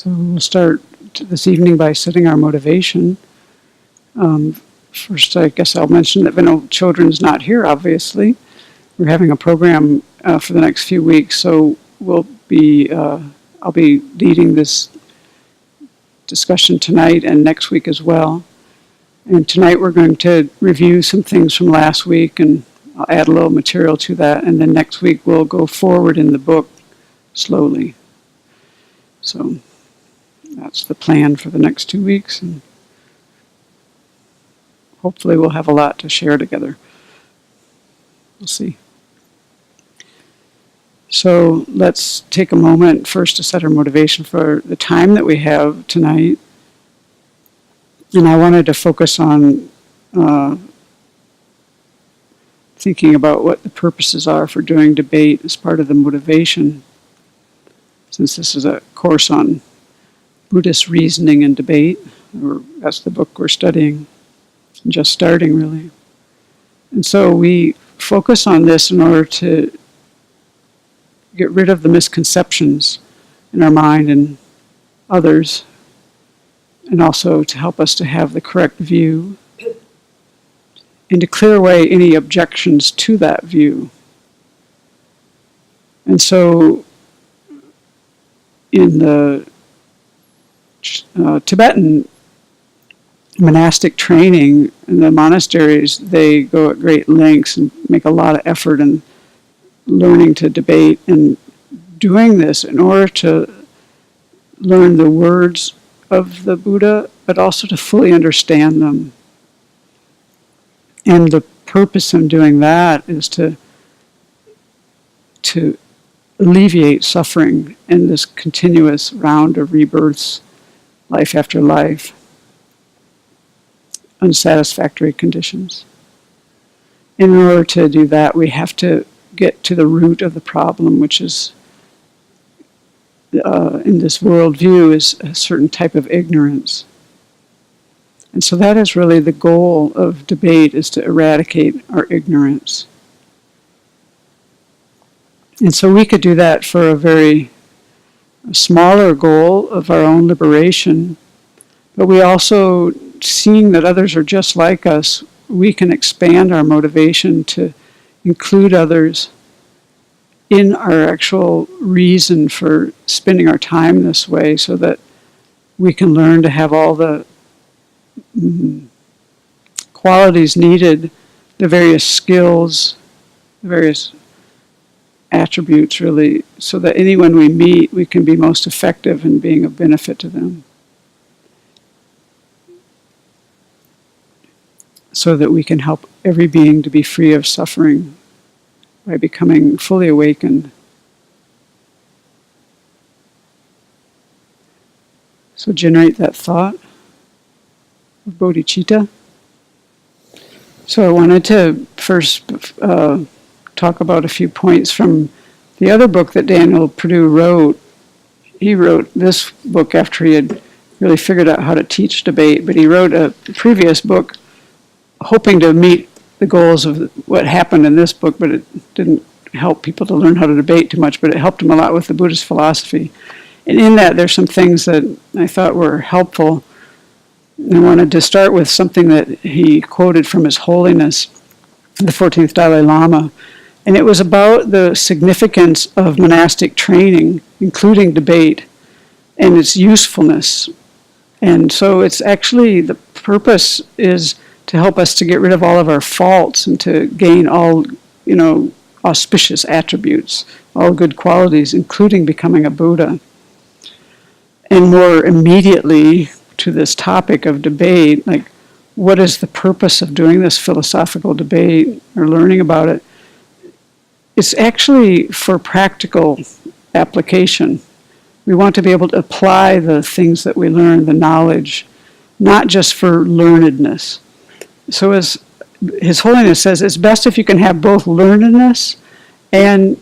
So we'll start this evening by setting our motivation. First, I guess I'll mention that Vinno Children's not here, obviously. We're having a program for the next few weeks, so I'll be leading this discussion tonight and next week as well. And tonight we're going to review some things from last week, and I'll add a little material to that. And then next week we'll go forward in the book slowly. So that's the plan for the next 2 weeks, and hopefully we'll have a lot to share together. We'll see. So let's take a moment first to set our motivation for the time that we have tonight. And I wanted to focus on thinking about what the purposes are for doing debate as part of the motivation, since this is a course on Buddhist reasoning and debate, or that's the book we're studying, just starting really. And so we focus on this in order to get rid of the misconceptions in our mind and others, and also to help us to have the correct view and to clear away any objections to that view. And so in the Tibetan monastic training in the monasteries, they go at great lengths and make a lot of effort in learning to debate and doing this in order to learn the words of the Buddha, but also to fully understand them. And the purpose in doing that is to alleviate suffering in this continuous round of rebirths, life after life, unsatisfactory conditions. In order to do that, we have to get to the root of the problem, which is, in this worldview, is a certain type of ignorance. And so that is really the goal of debate, is to eradicate our ignorance. And so we could do that for a very smaller goal of our own liberation, but we also, seeing that others are just like us, we can expand our motivation to include others in our actual reason for spending our time this way, so that we can learn to have all the qualities needed, the various skills, the various attributes really, so that anyone we meet, we can be most effective in being of benefit to them. So that we can help every being to be free of suffering by becoming fully awakened. So generate that thought of bodhicitta. So I wanted to first talk about a few points from the other book that Daniel Perdue wrote. He wrote this book after he had really figured out how to teach debate, but he wrote a previous book hoping to meet the goals of what happened in this book, but it didn't help people to learn how to debate too much, but it helped him a lot with the Buddhist philosophy. And in that, there's some things that I thought were helpful. And I wanted to start with something that he quoted from His Holiness, the 14th Dalai Lama. And it was about the significance of monastic training, including debate, and its usefulness. And so it's actually, the purpose is to help us to get rid of all of our faults and to gain all, auspicious attributes, all good qualities, including becoming a Buddha. And more immediately to this topic of debate, like, what is the purpose of doing this philosophical debate or learning about it? It's actually for practical application. We want to be able to apply the things that we learn, the knowledge, not just for learnedness. So as His Holiness says, it's best if you can have both learnedness and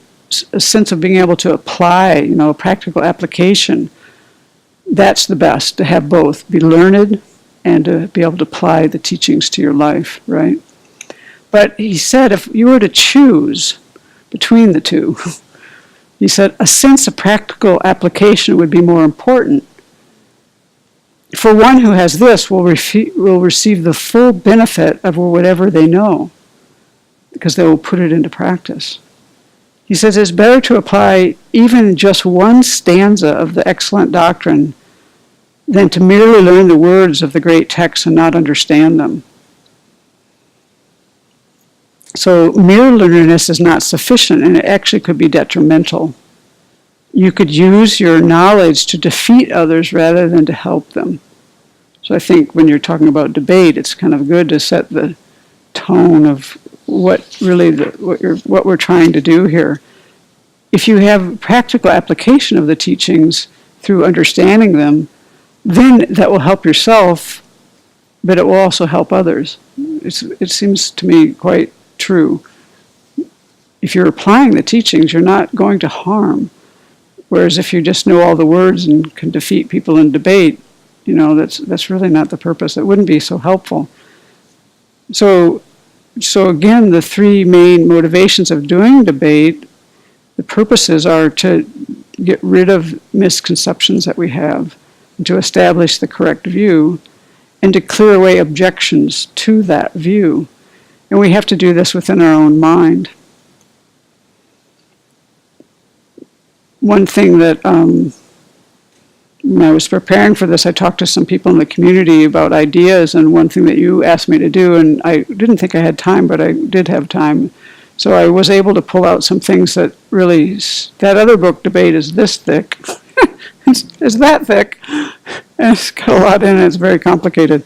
a sense of being able to apply, a practical application. That's the best, to have both, be learned and to be able to apply the teachings to your life, right? But he said if you were to choose between the two, he said a sense of practical application would be more important. For one who has this will receive the full benefit of whatever they know, because they will put it into practice. He says it's better to apply even just one stanza of the excellent doctrine than to merely learn the words of the great texts and not understand them. So mere learnedness is not sufficient, and it actually could be detrimental. You could use your knowledge to defeat others rather than to help them. So I think when you're talking about debate, it's kind of good to set the tone of what we're trying to do here. If you have practical application of the teachings through understanding them, then that will help yourself, but it will also help others. It seems to me quite true. If you're applying the teachings, you're not going to harm. Whereas if you just know all the words and can defeat people in debate, that's really not the purpose. It wouldn't be so helpful. So again, the three main motivations of doing debate, the purposes are to get rid of misconceptions that we have, and to establish the correct view, and to clear away objections to that view. And we have to do this within our own mind. One thing that, when I was preparing for this, I talked to some people in the community about ideas, and one thing that you asked me to do, and I didn't think I had time, but I did have time. So I was able to pull out some things that really, that other book, Debate, is this thick. It's that thick. And it's got a lot in it. It's very complicated.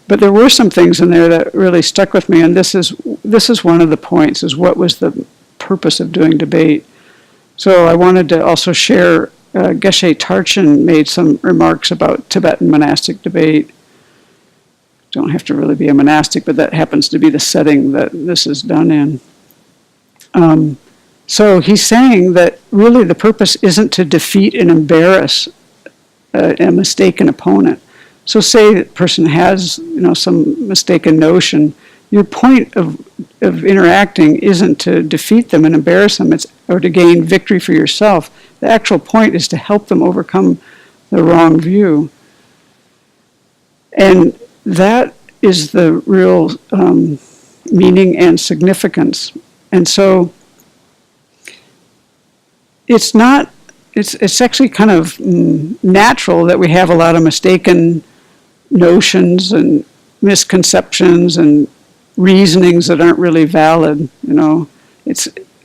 But there were some things in there that really stuck with me, and this is one of the points, is what was the purpose of doing debate. So I wanted to also share, Geshe Tarchin made some remarks about Tibetan monastic debate. Don't have to really be a monastic, but that happens to be the setting that this is done in. So he's saying that really the purpose isn't to defeat and embarrass a mistaken opponent. So say that person has, some mistaken notion. Your point of interacting isn't to defeat them and embarrass them, or to gain victory for yourself. The actual point is to help them overcome the wrong view. And that is the real meaning and significance. And so it's actually kind of natural that we have a lot of mistaken notions and misconceptions and reasonings that aren't really valid.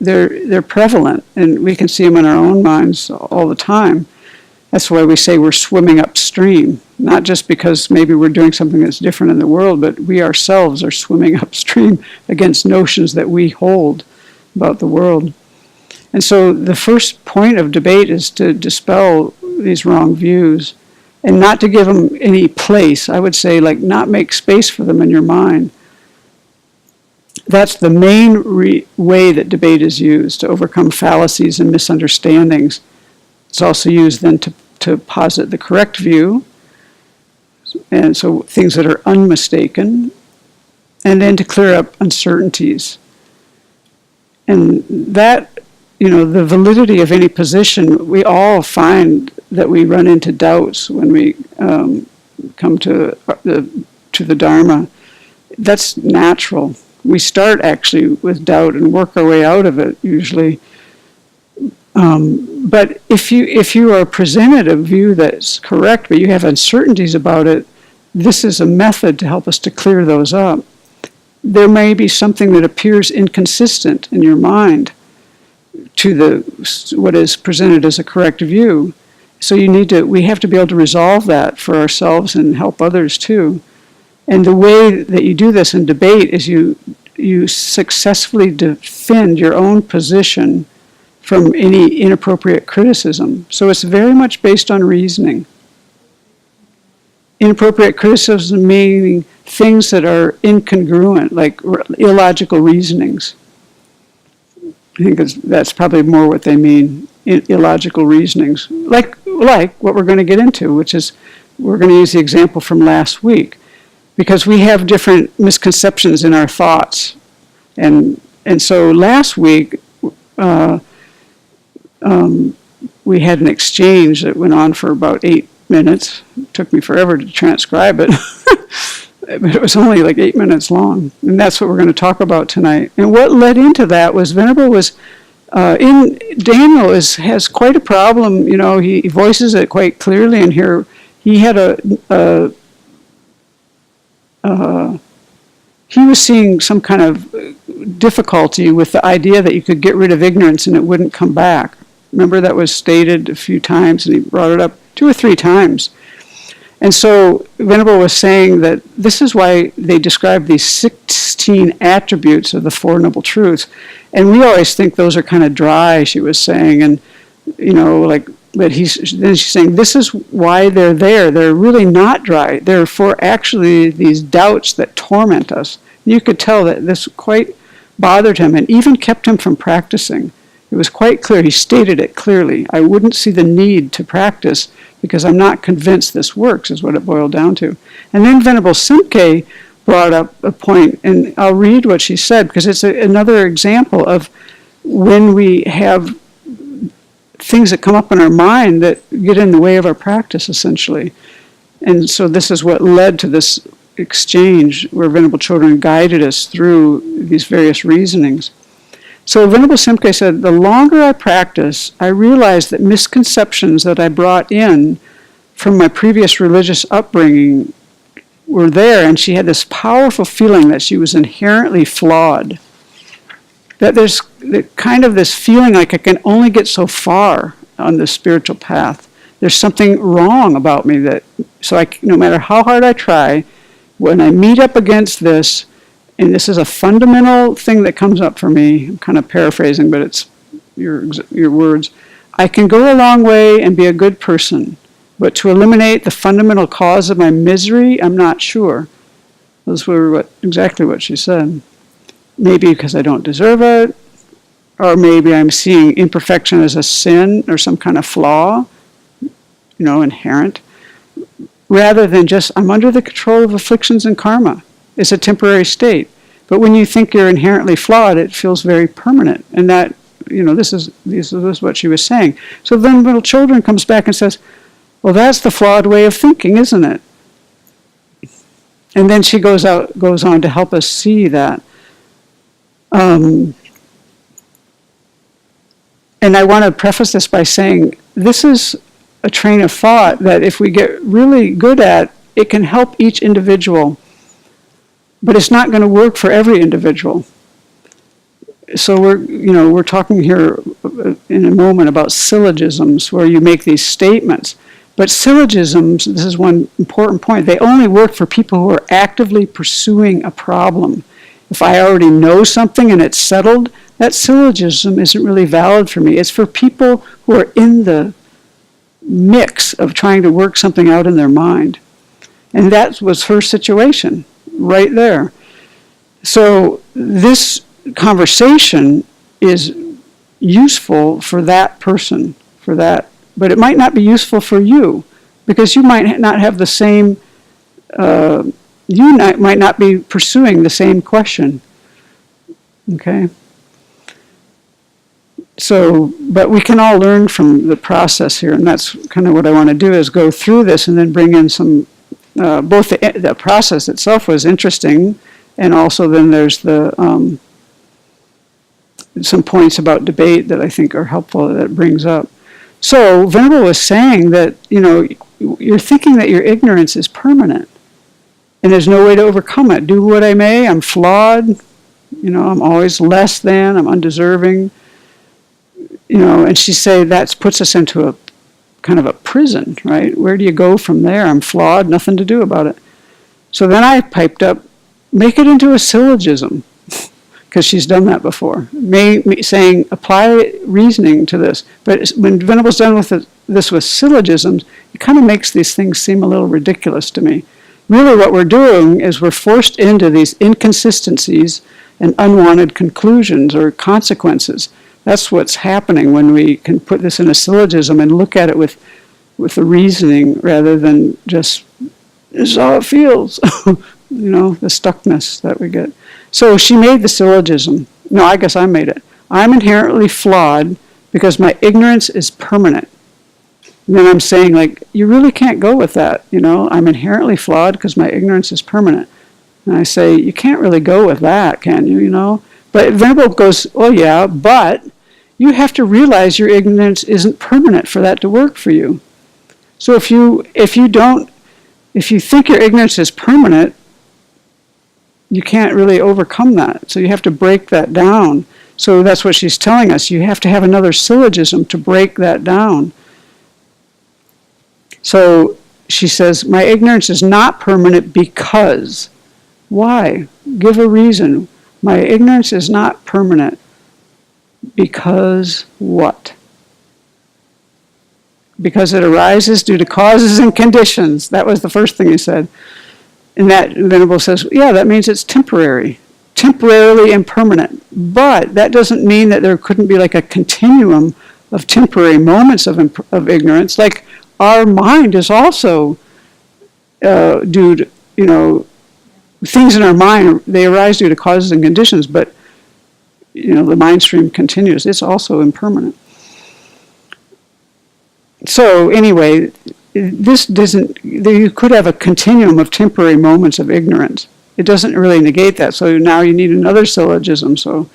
They're prevalent, and we can see them in our own minds all the time. That's why we say we're swimming upstream, not just because maybe we're doing something that's different in the world, but we ourselves are swimming upstream against notions that we hold about the world. And so the first point of debate is to dispel these wrong views and not to give them any place. I would say, not make space for them in your mind. That's the main way that debate is used, to overcome fallacies and misunderstandings. It's also used then to posit the correct view, and so things that are unmistaken, and then to clear up uncertainties. And that, the validity of any position, we all find that we run into doubts when we come to the Dharma. That's natural. We start actually with doubt and work our way out of it usually. But if you are presented a view that's correct, but you have uncertainties about it, this is a method to help us to clear those up. There may be something that appears inconsistent in your mind to what is presented as a correct view. So we have to be able to resolve that for ourselves and help others too. And the way that you do this in debate is you successfully defend your own position from any inappropriate criticism. So it's very much based on reasoning. Inappropriate criticism meaning things that are incongruent, like illogical reasonings. I think that's probably more what they mean, illogical reasonings. Like what we're going to get into, which is, we're going to use the example from last week, because we have different misconceptions in our thoughts. And so last week, we had an exchange that went on for about minutes. It took me forever to transcribe it. But it was only like 8 minutes long. And that's what we're going to talk about tonight. And what led into that was Venerable was, Daniel has quite a problem. He voices it quite clearly in here. He had he was seeing some kind of difficulty with the idea that you could get rid of ignorance and it wouldn't come back. Remember that was stated a few times, and he brought it up 2 or 3 times. And so Venerable was saying that this is why they describe these 16 attributes of the Four Noble Truths. And we always think those are kind of dry, she was saying. And, but then she's saying this is why they're there. They're really not dry. They're for actually these doubts that torment us. You could tell that this quite bothered him and even kept him from practicing. It was quite clear. He stated it clearly. I wouldn't see the need to practice because I'm not convinced this works, is what it boiled down to. And then Venerable Simke brought up a point, and I'll read what she said because it's another example of when we have things that come up in our mind that get in the way of our practice, essentially. And so this is what led to this exchange where Venerable Children guided us through these various reasonings. So Venerable Simke said, the longer I practice, I realize that misconceptions that I brought in from my previous religious upbringing were there, and she had this powerful feeling that she was inherently flawed. That there's kind of this feeling like I can only get so far on the spiritual path. There's something wrong about me no matter how hard I try, when I meet up against this, and this is a fundamental thing that comes up for me, I'm kind of paraphrasing, but it's your words, I can go a long way and be a good person, but to eliminate the fundamental cause of my misery, I'm not sure. Those were exactly what she said. Maybe because I don't deserve it, or maybe I'm seeing imperfection as a sin or some kind of flaw, inherent, rather than just I'm under the control of afflictions and karma. It's a temporary state. But when you think you're inherently flawed, it feels very permanent. And that, this is what she was saying. So then Little Children comes back and says, well, that's the flawed way of thinking, isn't it? And then she goes on to help us see that. And I want to preface this by saying this is a train of thought that if we get really good at, it can help each individual. But it's not going to work for every individual. So we're talking here in a moment about syllogisms where you make these statements. But syllogisms, this is one important point, they only work for people who are actively pursuing a problem. If I already know something and it's settled, that syllogism isn't really valid for me. It's for people who are in the mix of trying to work something out in their mind. And that was her situation. Right there. So this conversation is useful for that person, but it might not be useful for you because you might not have the same, might not be pursuing the same question. Okay? So, but we can all learn from the process here, and that's kind of what I want to do is go through this and then bring in some both the process itself was interesting, and also then there's the some points about debate that I think are helpful that it brings up. So Venerable was saying that you're thinking that your ignorance is permanent, and there's no way to overcome it. Do what I may, I'm flawed. I'm always less than. I'm undeserving. And she said that puts us into a kind of a prison, right? Where do you go from there? I'm flawed, nothing to do about it. So then I piped up, make it into a syllogism, because she's done that before. Saying, apply reasoning to this. But when Venable's done with this with syllogisms, it kind of makes these things seem a little ridiculous to me. Really what we're doing is we're forced into these inconsistencies and unwanted conclusions or consequences. That's what's happening when we can put this in a syllogism and look at it with the reasoning rather than just, this is how it feels, the stuckness that we get. So she made the syllogism. No, I guess I made it. I'm inherently flawed because my ignorance is permanent. And then I'm saying, like, you really can't go with that. I'm inherently flawed because my ignorance is permanent. And I say, you can't really go with that, can you, But Venerable goes, oh yeah, but you have to realize your ignorance isn't permanent for that to work for you. So if you think your ignorance is permanent, you can't really overcome that. So you have to break that down. So that's what she's telling us. You have to have another syllogism to break that down. So she says, my ignorance is not permanent because. Why? Give a reason. My ignorance is not permanent because what? Because it arises due to causes and conditions. That was the first thing he said. And that Venerable says, yeah, that means it's temporary. Temporarily impermanent. But that doesn't mean that there couldn't be like a continuum of temporary moments of ignorance. Like our mind is also due to, things in our mind, they arise due to causes and conditions, but, the mind stream continues. It's also impermanent. So anyway, you could have a continuum of temporary moments of ignorance. It doesn't really negate that. So now you need another syllogism. So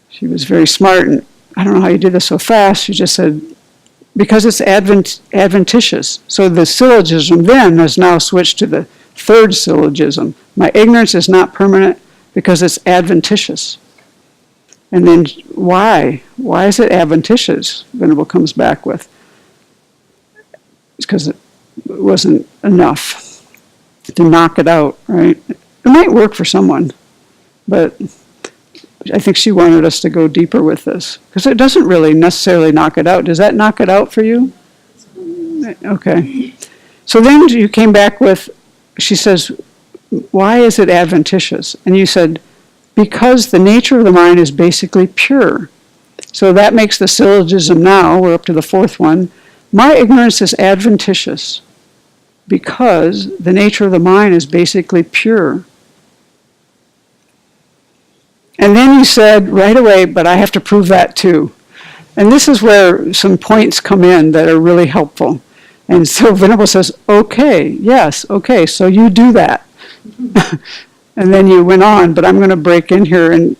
she was very smart, and I don't know how you did this so fast. She just said, because it's adventitious. So the syllogism then has now switched to the third syllogism. My ignorance is not permanent because it's adventitious. And then why? Why is it adventitious? Venerable comes back with. It's because it wasn't enough to knock it out, right? It might work for someone, but I think she wanted us to go deeper with this. Because it doesn't really necessarily knock it out. Does that knock it out for you? Okay. So then you came back with, she says, why is it adventitious? And you said, because the nature of the mind is basically pure. So that makes the syllogism now, we're up to the fourth one, my ignorance is adventitious because the nature of the mind is basically pure. And then you said right away, but I have to prove that too. And this is where some points come in that are really helpful. And so Venerable says, okay, yes, okay, so you do that. And then you went on, but I'm going to break in here and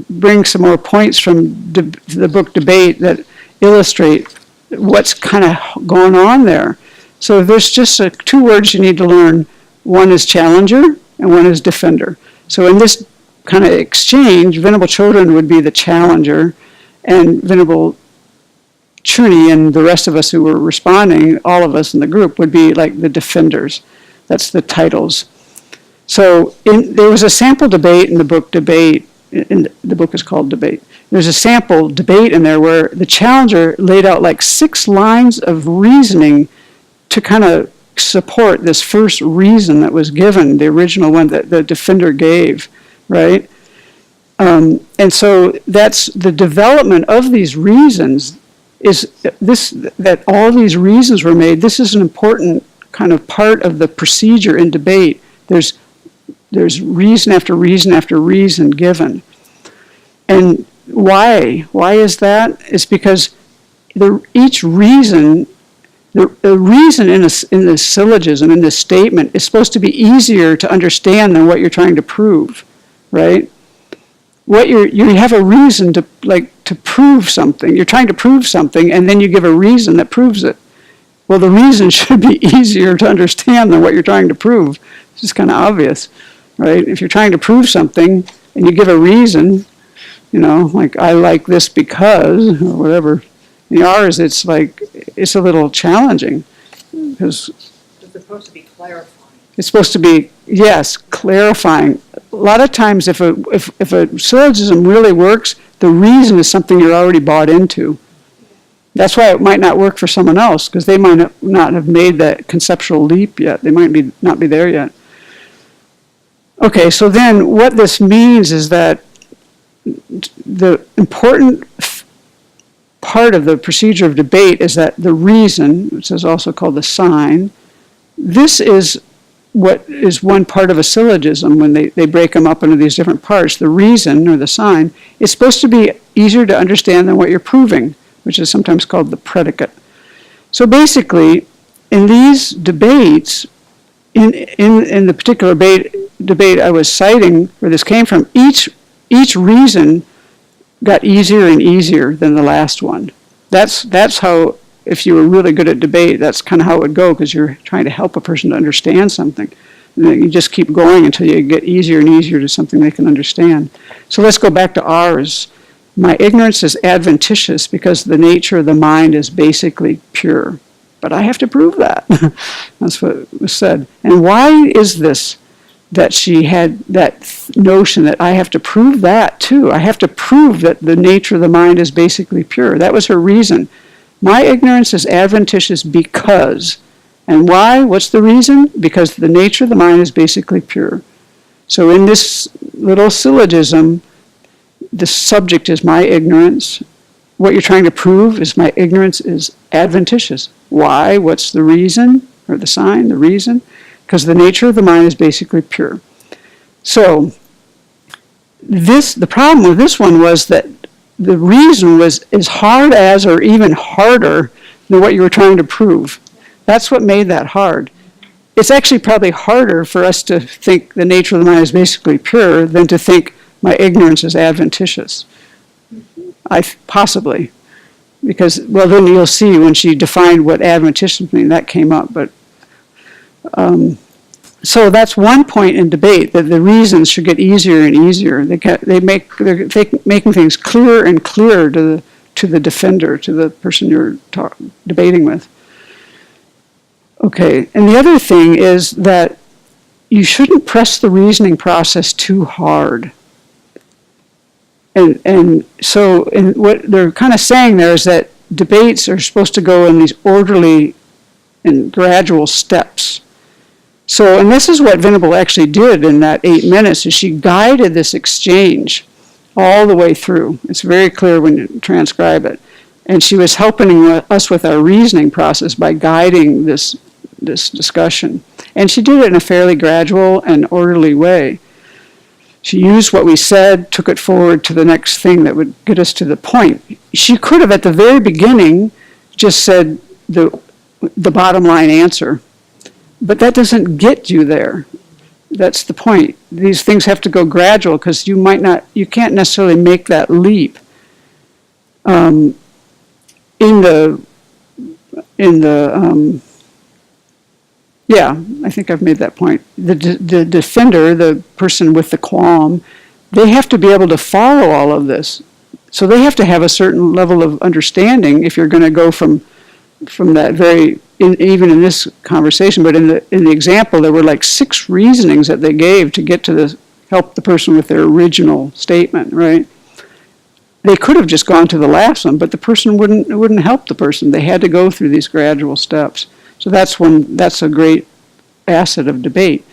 bring some more points from the book Debate that illustrate what's kind of going on there. So there's just two words you need to learn. One is challenger and one is defender. So in this kind of exchange, Venerable Chodron would be the challenger, and Venerable Chuni and the rest of us who were responding, all of us in the group, would be like the defenders. That's the titles. So there was a sample debate in the book Debate. The book is called Debate. There's a sample debate in there where the challenger laid out like 6 lines of reasoning to kind of support this first reason that was given, the original one that the defender gave, right? And so that's the development of these reasons is this, that all these reasons were made. This is an important kind of part of the procedure in debate. There's reason after reason after reason given. And why? Why is that? It's because each reason, the reason in the syllogism, in this statement, is supposed to be easier to understand than what you're trying to prove, right? You have a reason to prove something. You're trying to prove something, and then you give a reason that proves it. Well, the reason should be easier to understand than what you're trying to prove. It's just kind of obvious, right? If you're trying to prove something and you give a reason, like I like this because, or whatever. In ours, it's a little challenging because it's supposed to be clarifying. It's supposed to be, yes, clarifying. A lot of times, if a syllogism really works, the reason is something you're already bought into. That's why it might not work for someone else, because they might not have made that conceptual leap yet. They might not be there yet. Okay, so then what this means is that the important part of the procedure of debate is that the reason, which is also called the sign, this is what is one part of a syllogism when they break them up into these different parts. The reason, or the sign, is supposed to be easier to understand than what you're proving, which is sometimes called the predicate. So basically, in these debates, in the particular debate I was citing, where this came from, each reason got easier and easier than the last one. That's how, if you were really good at debate, that's kind of how it would go, because you're trying to help a person to understand something. And then you just keep going until you get easier and easier to something they can understand. So let's go back to ours. My ignorance is adventitious because the nature of the mind is basically pure. But I have to prove that. That's what was said. And why is this that she had that notion that I have to prove that too? I have to prove that the nature of the mind is basically pure. That was her reason. My ignorance is adventitious because. And why? What's the reason? Because the nature of the mind is basically pure. So in this little syllogism, the subject is my ignorance. What you're trying to prove is my ignorance is adventitious. Why? What's the reason? Or the sign, the reason? Because the nature of the mind is basically pure. So the problem with this one was that the reason was as hard as, or even harder than what you were trying to prove. That's what made that hard. It's actually probably harder for us to think the nature of the mind is basically pure than to think my ignorance is adventitious. Possibly. Because, well, then you'll see when she defined what adventitious means, that came up. But so that's one point in debate, that the reasons should get easier and easier. They're making things clearer and clearer to the defender, to the person you're debating with. Okay, and the other thing is that you shouldn't press the reasoning process too hard. And so what they're kind of saying there is that debates are supposed to go in these orderly and gradual steps. So, and this is what Venerable actually did in that 8 minutes, is she guided this exchange all the way through. It's very clear when you transcribe it. And she was helping us with our reasoning process by guiding this discussion. And she did it in a fairly gradual and orderly way. She used what we said, took it forward to the next thing that would get us to the point. She could have, at the very beginning, just said the bottom line answer. But that doesn't get you there. That's the point. These things have to go gradual, because you can't necessarily make that leap. Yeah, I think I've made that point. The defender, the person with the qualm, they have to be able to follow all of this. So they have to have a certain level of understanding if you're going to go from that very, even in this conversation, but in the example, there were like 6 reasonings that they gave to get to help the person with their original statement, right? They could have just gone to the last one, but the person wouldn't help the person. They had to go through these gradual steps. So that's a great asset of debate.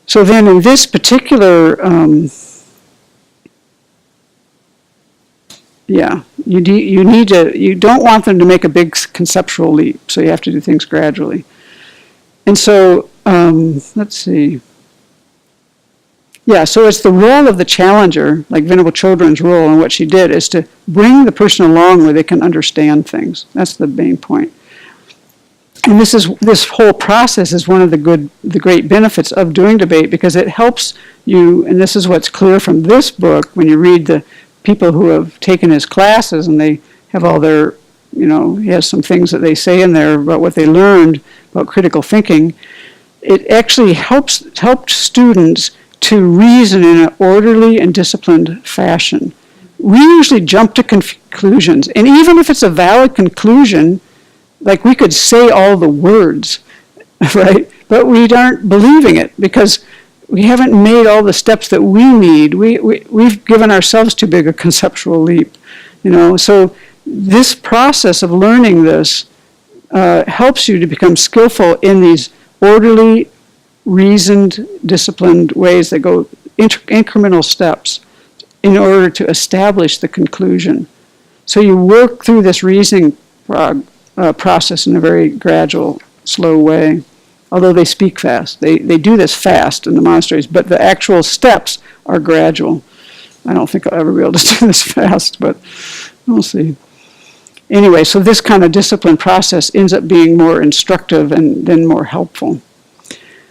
So then in this particular, you don't want them to make a big conceptual leap, so you have to do things gradually. And so, let's see. Yeah, so it's the role of the challenger, like Venerable Chodron's role, and what she did is to bring the person along where they can understand things. That's the main point. And this whole process is one of the great benefits of doing debate, because it helps you, and this is what's clear from this book, when you read the people who have taken his classes and they have all their, he has some things that they say in there about what they learned about critical thinking. It actually helps students to reason in an orderly and disciplined fashion. We usually jump to conclusions, and even if it's a valid conclusion, like we could say all the words, right? But we aren't believing it because we haven't made all the steps that we need. We've given ourselves too big a conceptual leap, So this process of learning this helps you to become skillful in these orderly, reasoned, disciplined ways that go incremental steps in order to establish the conclusion. So you work through this reasoning process in a very gradual, slow way. Although they speak fast. They do this fast in the monasteries, but the actual steps are gradual. I don't think I'll ever be able to do this fast, but we'll see. anyway, so this kind of discipline process ends up being more instructive and then more helpful.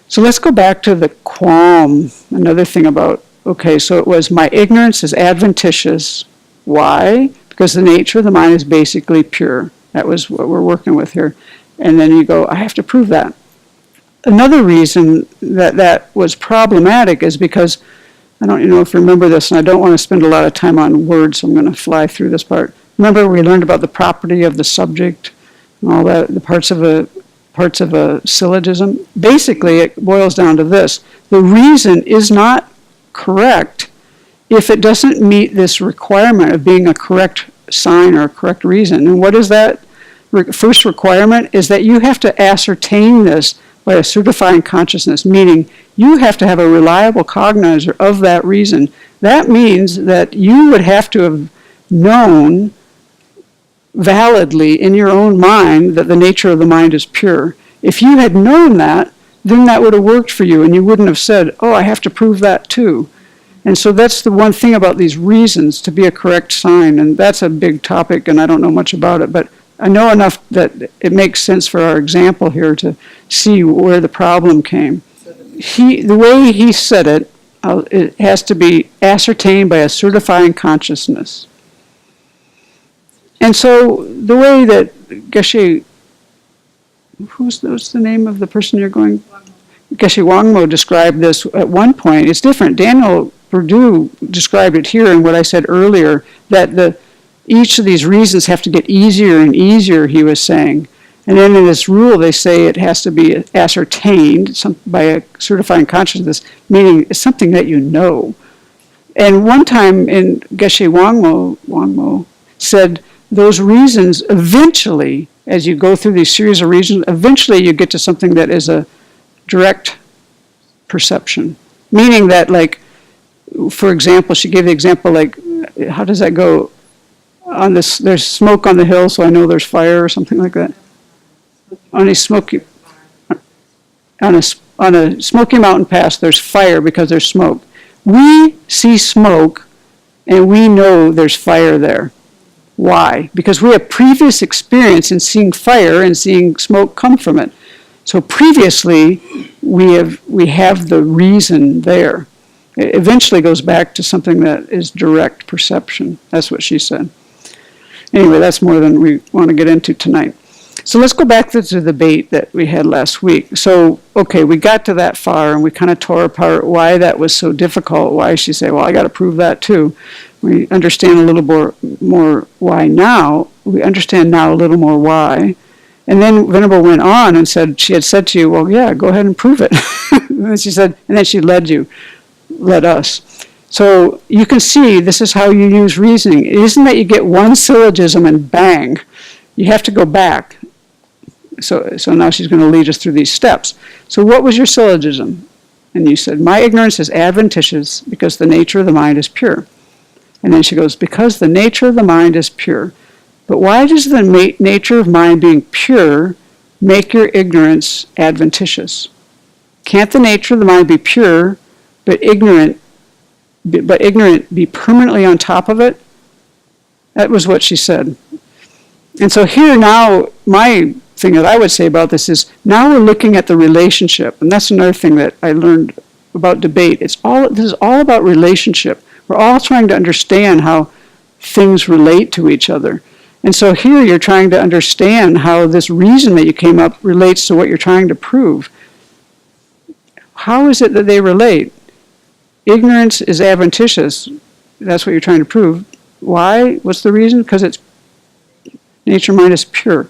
So let's go back to the qualm. Another thing about, okay, so it was my ignorance is adventitious. Why? Because the nature of the mind is basically pure. That was what we're working with here. And then you go, I have to prove that. Another reason that that was problematic is because, I don't know if you remember this, and I don't want to spend a lot of time on words, so I'm going to fly through this part. Remember we learned about the property of the subject and all that, the parts of a syllogism? Basically, it boils down to this. The reason is not correct if it doesn't meet this requirement of being a correct sign or a correct reason. And what is that? First requirement is that you have to ascertain this by a certifying consciousness, meaning you have to have a reliable cognizer of that reason. That means that you would have to have known validly in your own mind that the nature of the mind is pure. If you had known that, then that would have worked for you, and you wouldn't have said, oh, I have to prove that too. And so that's the one thing about these reasons to be a correct sign, and that's a big topic, and I don't know much about it, but I know enough that it makes sense for our example here to see where the problem came. The way he said it has to be ascertained by a certifying consciousness. And so the way that Geshe, who's the name of the person you're going? Geshe Wangmo described this at one point. It's different. Daniel Perdue described it here in what I said earlier, that each of these reasons have to get easier and easier, he was saying. And then in this rule, they say it has to be ascertained by a certifying consciousness, meaning it's something that you know. And one time in Geshe Wangmo said, those reasons eventually, as you go through these series of reasons, eventually you get to something that is a direct perception. Meaning that, like, for example, she gave the example, like, how does that go? On this, there's smoke on the hill, so I know there's fire or something like that. On a smoky mountain pass, there's fire because there's smoke. We see smoke, and we know there's fire there. Why? Because we have previous experience in seeing fire and seeing smoke come from it. So previously, we have the reason there. It eventually goes back to something that is direct perception. That's what she said. Anyway, that's more than we want to get into tonight. So let's go back to the debate that we had last week. So, okay, we got to that far, and we kind of tore apart why that was so difficult, why she said, well, I got to prove that too. We understand a little more why now. We understand now a little more why. And then Venerable went on and said, she had said to you, well, yeah, go ahead and prove it. And then she said, and then she led us. So you can see this is how you use reasoning. It isn't that you get one syllogism and bang. You have to go back. So now she's going to lead us through these steps. So what was your syllogism? And you said, my ignorance is adventitious because the nature of the mind is pure. And then she goes, because the nature of the mind is pure. But why does the nature of mind being pure make your ignorance adventitious? Can't the nature of the mind be pure, but ignorant be permanently on top of it? That was what she said. And so here now, my thing that I would say about this is, now we're looking at the relationship, and that's another thing that I learned about debate. This is all about relationship. We're all trying to understand how things relate to each other. And so here you're trying to understand how this reason that you came up relates to what you're trying to prove. How is it that they relate? Ignorance is adventitious. That's what you're trying to prove. Why? What's the reason? Because it's nature mind is pure.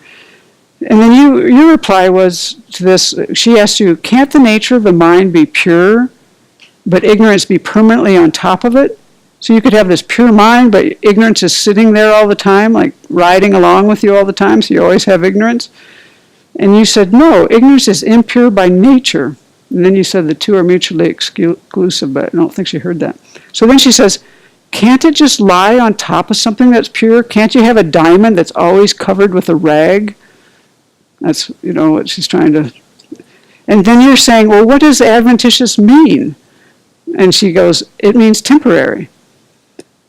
And then your reply was to this, she asked you, can't the nature of the mind be pure, but ignorance be permanently on top of it? So you could have this pure mind, but ignorance is sitting there all the time, like riding along with you all the time, so you always have ignorance? And you said, no, ignorance is impure by nature. And then you said the two are mutually exclusive, but I don't think she heard that. So then she says, can't it just lie on top of something that's pure? Can't you have a diamond that's always covered with a rag? That's, what she's trying to... And then you're saying, well, what does adventitious mean? And she goes, it means temporary.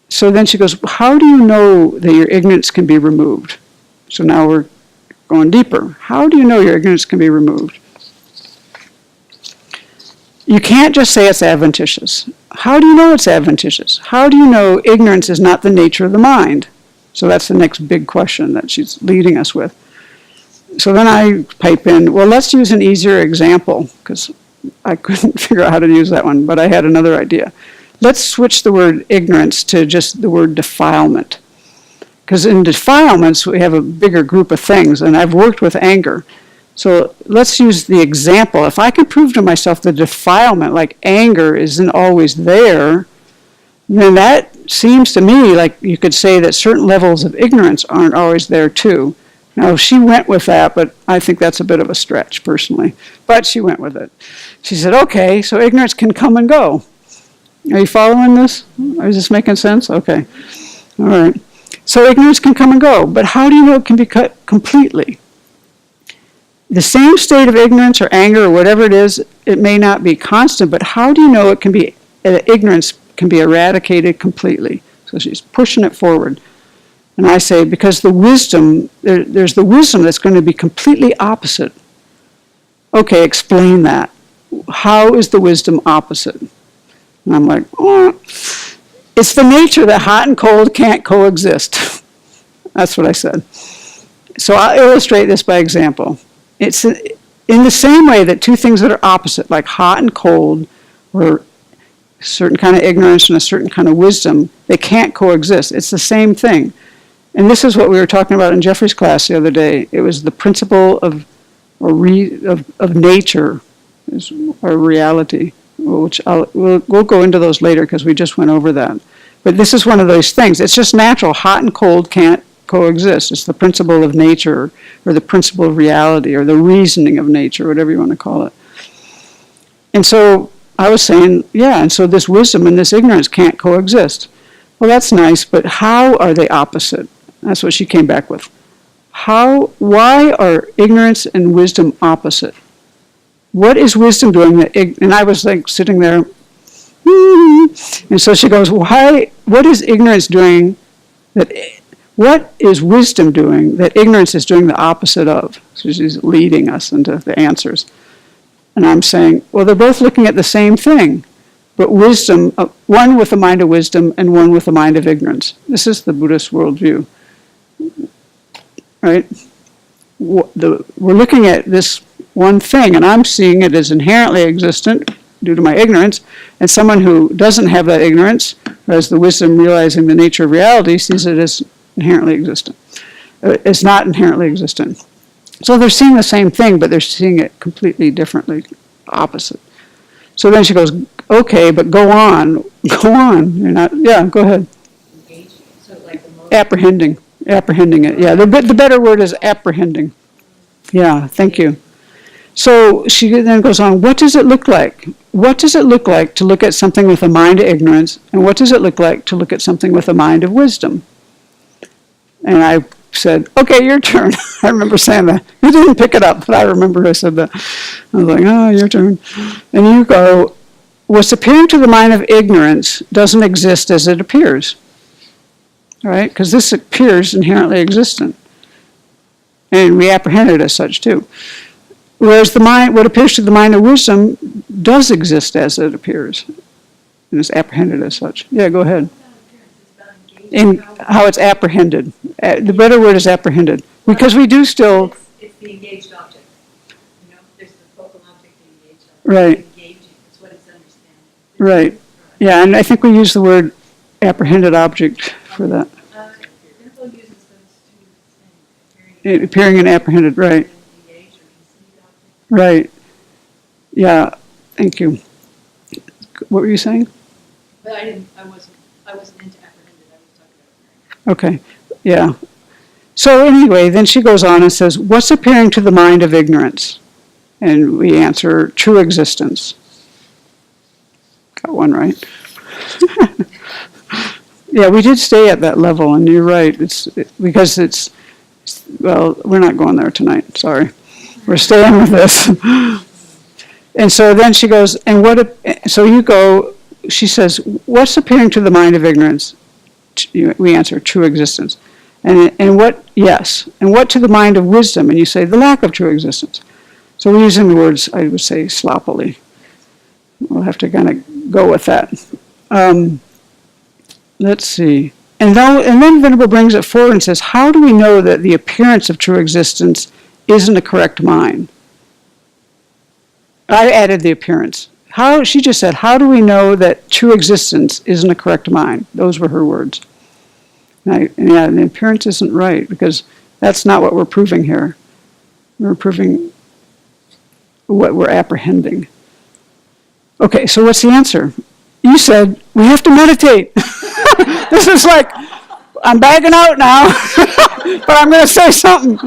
So then she goes, how do you know that your ignorance can be removed? So now we're going deeper. How do you know your ignorance can be removed? You can't just say it's adventitious. How do you know it's adventitious? How do you know ignorance is not the nature of the mind? So that's the next big question that she's leading us with. So then I pipe in, well, let's use an easier example, because I couldn't figure out how to use that one, but I had another idea. Let's switch the word ignorance to just the word defilement. Because in defilements, we have a bigger group of things, and I've worked with anger. So let's use the example. If I can prove to myself the defilement, like anger isn't always there, then that seems to me like you could say that certain levels of ignorance aren't always there too. Now, she went with that, but I think that's a bit of a stretch, personally. But she went with it. She said, okay, so ignorance can come and go. Are you following this? Is this making sense? Okay. All right. So ignorance can come and go, but how do you know it can be cut completely? The same state of ignorance or anger or whatever it is, it may not be constant, but how do you know it can be, ignorance can be eradicated completely? So she's pushing it forward. And I say, because the wisdom, there's the wisdom that's going to be completely opposite. Okay, explain that. How is the wisdom opposite? And I'm like, oh, it's the nature that hot and cold can't coexist. That's what I said. So I'll illustrate this by example. It's in the same way that two things that are opposite, like hot and cold, or a certain kind of ignorance and a certain kind of wisdom, they can't coexist. It's the same thing. And this is what we were talking about in Jeffrey's class the other day. It was the principle of nature, or reality, which we'll go into those later because we just went over that. But this is one of those things. It's just natural. Hot and cold can't coexist. It's the principle of nature, or the principle of reality, or the reasoning of nature, whatever you want to call it. And so I was saying, yeah, and so this wisdom and this ignorance can't coexist. Well, that's nice, but how are they opposite? That's what she came back with. Why are ignorance and wisdom opposite? What is wisdom doing that, and I was like sitting there, and so she goes, what is ignorance doing what is wisdom doing that ignorance is doing the opposite of? So she's leading us into the answers. And I'm saying, well, they're both looking at the same thing, but wisdom, one with a mind of wisdom and one with a mind of ignorance. This is the Buddhist worldview, right? We're looking at this one thing, and I'm seeing it as inherently existent due to my ignorance, and someone who doesn't have that ignorance, who has the wisdom realizing the nature of reality, sees it as inherently existent. It's not inherently existent. So they're seeing the same thing, but they're seeing it completely differently, opposite. So then she goes, okay, but go on. You're not, yeah, go ahead. Engaging. So like the most Apprehending it. Yeah, the better word is apprehending. Yeah, thank you. So she then goes on, what does it look like? What does it look like to look at something with a mind of ignorance, and what does it look like to look at something with a mind of wisdom? And I said, okay, your turn. I remember saying that. You didn't pick it up, but I remember I said that. I was like, oh, your turn. And you go, what's appearing to the mind of ignorance doesn't exist as it appears. Right? Because this appears inherently existent. And we apprehend it as such too. Whereas what appears to the mind of wisdom does exist as it appears. And is apprehended as such. Yeah, go ahead. In how it's apprehended. The better word is apprehended. Because we do still... It's the engaged object. You know, there's the focal object, the engaged object. Right. It's engaging. It's what it's understanding. Right. Yeah, and I think we use the word apprehended object for that. Incremental uses those two things. Appearing and apprehended, right. Engaged or conceived object. Right. Yeah, thank you. What were you saying? But I wasn't into apprehended. I was talking about Okay, yeah. So anyway, then she goes on and says, what's appearing to the mind of ignorance? And we answer, true existence. Got one right. Yeah, we did stay at that level, and you're right. Well, we're not going there tonight, sorry. We're staying with this. And so then she goes, she says, what's appearing to the mind of ignorance? We answer, true existence. And what, yes, and what to the mind of wisdom? And you say, the lack of true existence. So we're using the words, I would say, sloppily. We'll have to kind of go with that. Let's see. And then Venerable brings it forward and says, how do we know that the appearance of true existence isn't a correct mind? I added the appearance. She just said, how do we know that true existence isn't a correct mind? Those were her words. And the appearance isn't right, because that's not what we're proving here. We're proving what we're apprehending. Okay, so what's the answer? You said, we have to meditate. This is like, I'm bagging out now, but I'm going to say something.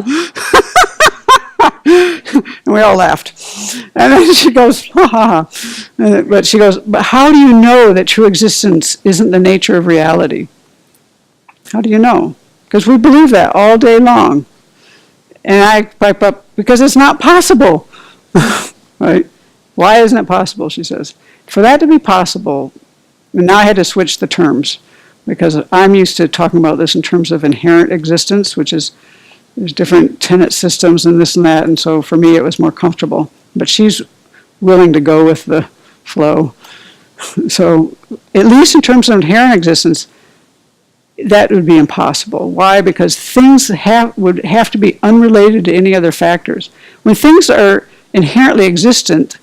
And we all laughed. And then she goes, ha ha ha. But she goes, but how do you know that true existence isn't the nature of reality? How do you know? Because we believe that all day long. And I pipe up, because it's not possible. Right? Why isn't it possible, she says. For that to be possible, and now I had to switch the terms, because I'm used to talking about this in terms of inherent existence, which is, there's different tenet systems and this and that, and so for me it was more comfortable. But she's willing to go with the flow. So, at least in terms of inherent existence, that would be impossible. Why? Because things would have to be unrelated to any other factors. When things are inherently existent,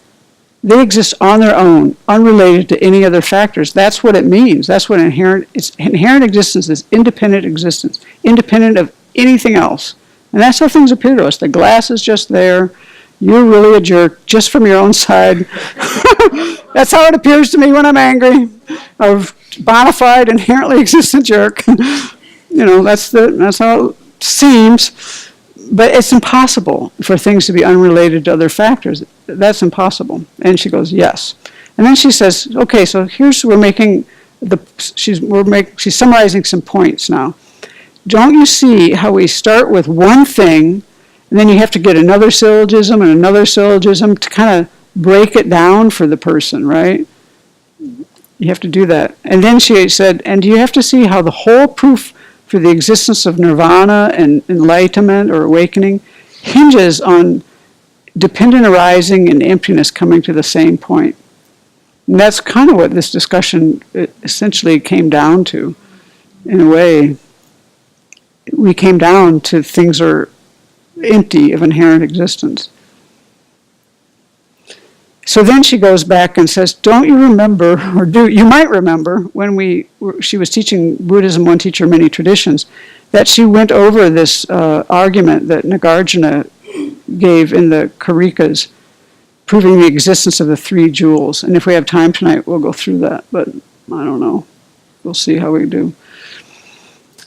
they exist on their own, unrelated to any other factors. That's what it means. That's what inherent existence is, independent existence, independent of anything else. And that's how things appear to us. The glass is just there. You're really a jerk, just from your own side. That's how it appears to me when I'm angry. A bona fide, inherently existent jerk. That's how it seems. But it's impossible for things to be unrelated to other factors. That's impossible. And she goes, yes. And then she says, okay, so she's summarizing some points now. Don't you see how we start with one thing, and then you have to get another syllogism and another syllogism to kind of break it down for the person, right? You have to do that. And then she said, and do you have to see how the whole proof for the existence of nirvana and enlightenment or awakening hinges on dependent arising and emptiness coming to the same point? And that's kind of what this discussion essentially came down to, in a way. We came down to things are empty of inherent existence. So then she goes back and says, don't you remember, you might remember, when she was teaching Buddhism, One Teacher, Many Traditions, that she went over this argument that Nagarjuna gave in the Karikas, proving the existence of the three jewels. And if we have time tonight, we'll go through that, but I don't know. We'll see how we do.